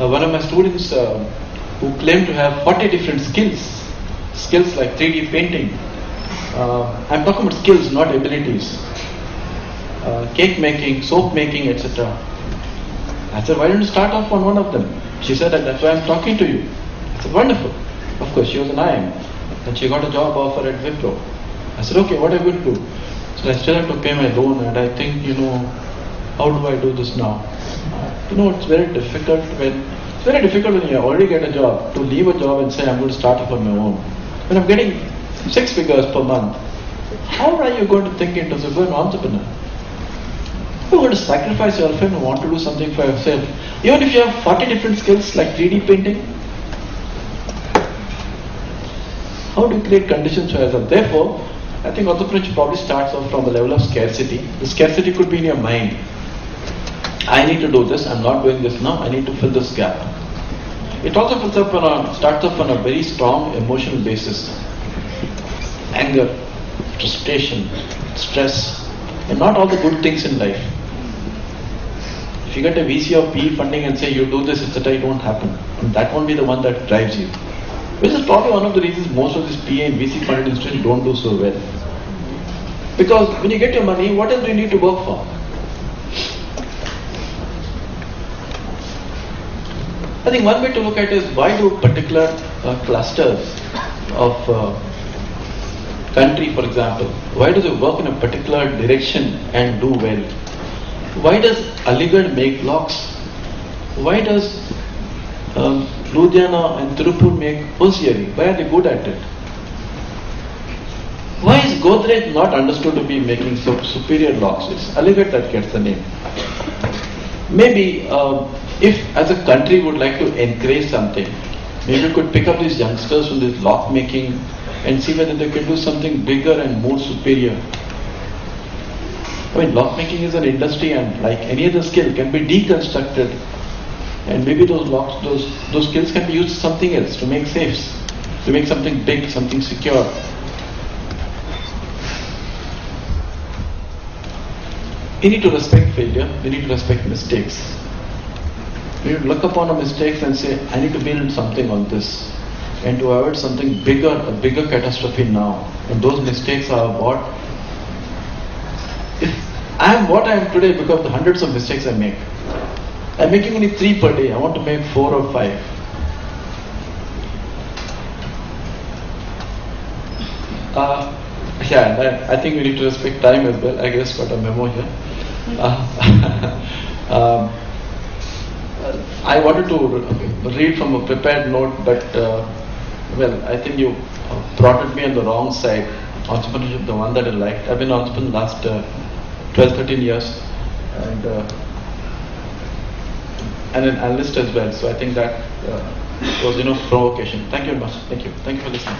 One of my students who claimed to have 40 different skills like 3D painting. I'm talking about skills, not abilities. Cake making, soap making, etc. I said, why don't you start off on one of them? She said, that's why I'm talking to you. I said, wonderful. Of course, she was an IIM. And she got a job offer at Wipro. I said, okay, what are you going to do? So I still have to pay my loan, and I think, how do I do this now? It's very difficult when you already get a job to leave a job and say, I'm going to start off on my own. When I'm getting 6 figures per month, how are you going to think in terms of an entrepreneur? You're going to sacrifice yourself and want to do something for yourself. Even if you have 40 different skills like 3D painting, how do you create conditions for yourself? Therefore, I think entrepreneurship probably starts off from the level of scarcity. The scarcity could be in your mind. I need to do this, I'm not doing this now, I need to fill this gap. It also starts off on a very strong emotional basis. Anger, frustration, stress, and not all the good things in life. If you get a VC or PE funding and say you do this, etc., it won't happen. And that won't be the one that drives you. Which is probably one of the reasons most of these PA and VC funded institutions don't do so well. Because when you get your money, what else do you need to work for? I think one way to look at it is why do particular clusters of country, for example, why do they work in a particular direction and do well? Why does Aligarh make blocks? Why does Ludhiana and Tirupur make hosiery? Why are they good at it? Why is Godrej not understood to be making superior locks? It's Aligarh that gets the name. Maybe if as a country would like to encourage something, maybe we could pick up these youngsters from this lock making and see whether they can do something bigger and more superior. I mean, lock making is an industry, and like any other skill can be deconstructed, and maybe those locks, those skills can be used for something else, to make safes, to make something big, something secure. We need to respect failure, we need to respect mistakes. We need to look upon our mistakes and say, I need to build something on this, and to avoid something bigger, a bigger catastrophe now. And those mistakes are what? If I am what I am today because of the hundreds of mistakes I make. I am making only 3 per day, I want to make 4 or 5. Yeah, I think we need to respect time as well. I guess got a memo here. I wanted to read from a prepared note, but well, I think you prodded me on the wrong side. Entrepreneurship, the one that I liked. I've been an entrepreneur last 12-13 years, and an analyst as well. So I think that was provocation. Thank you very much. Thank you for listening.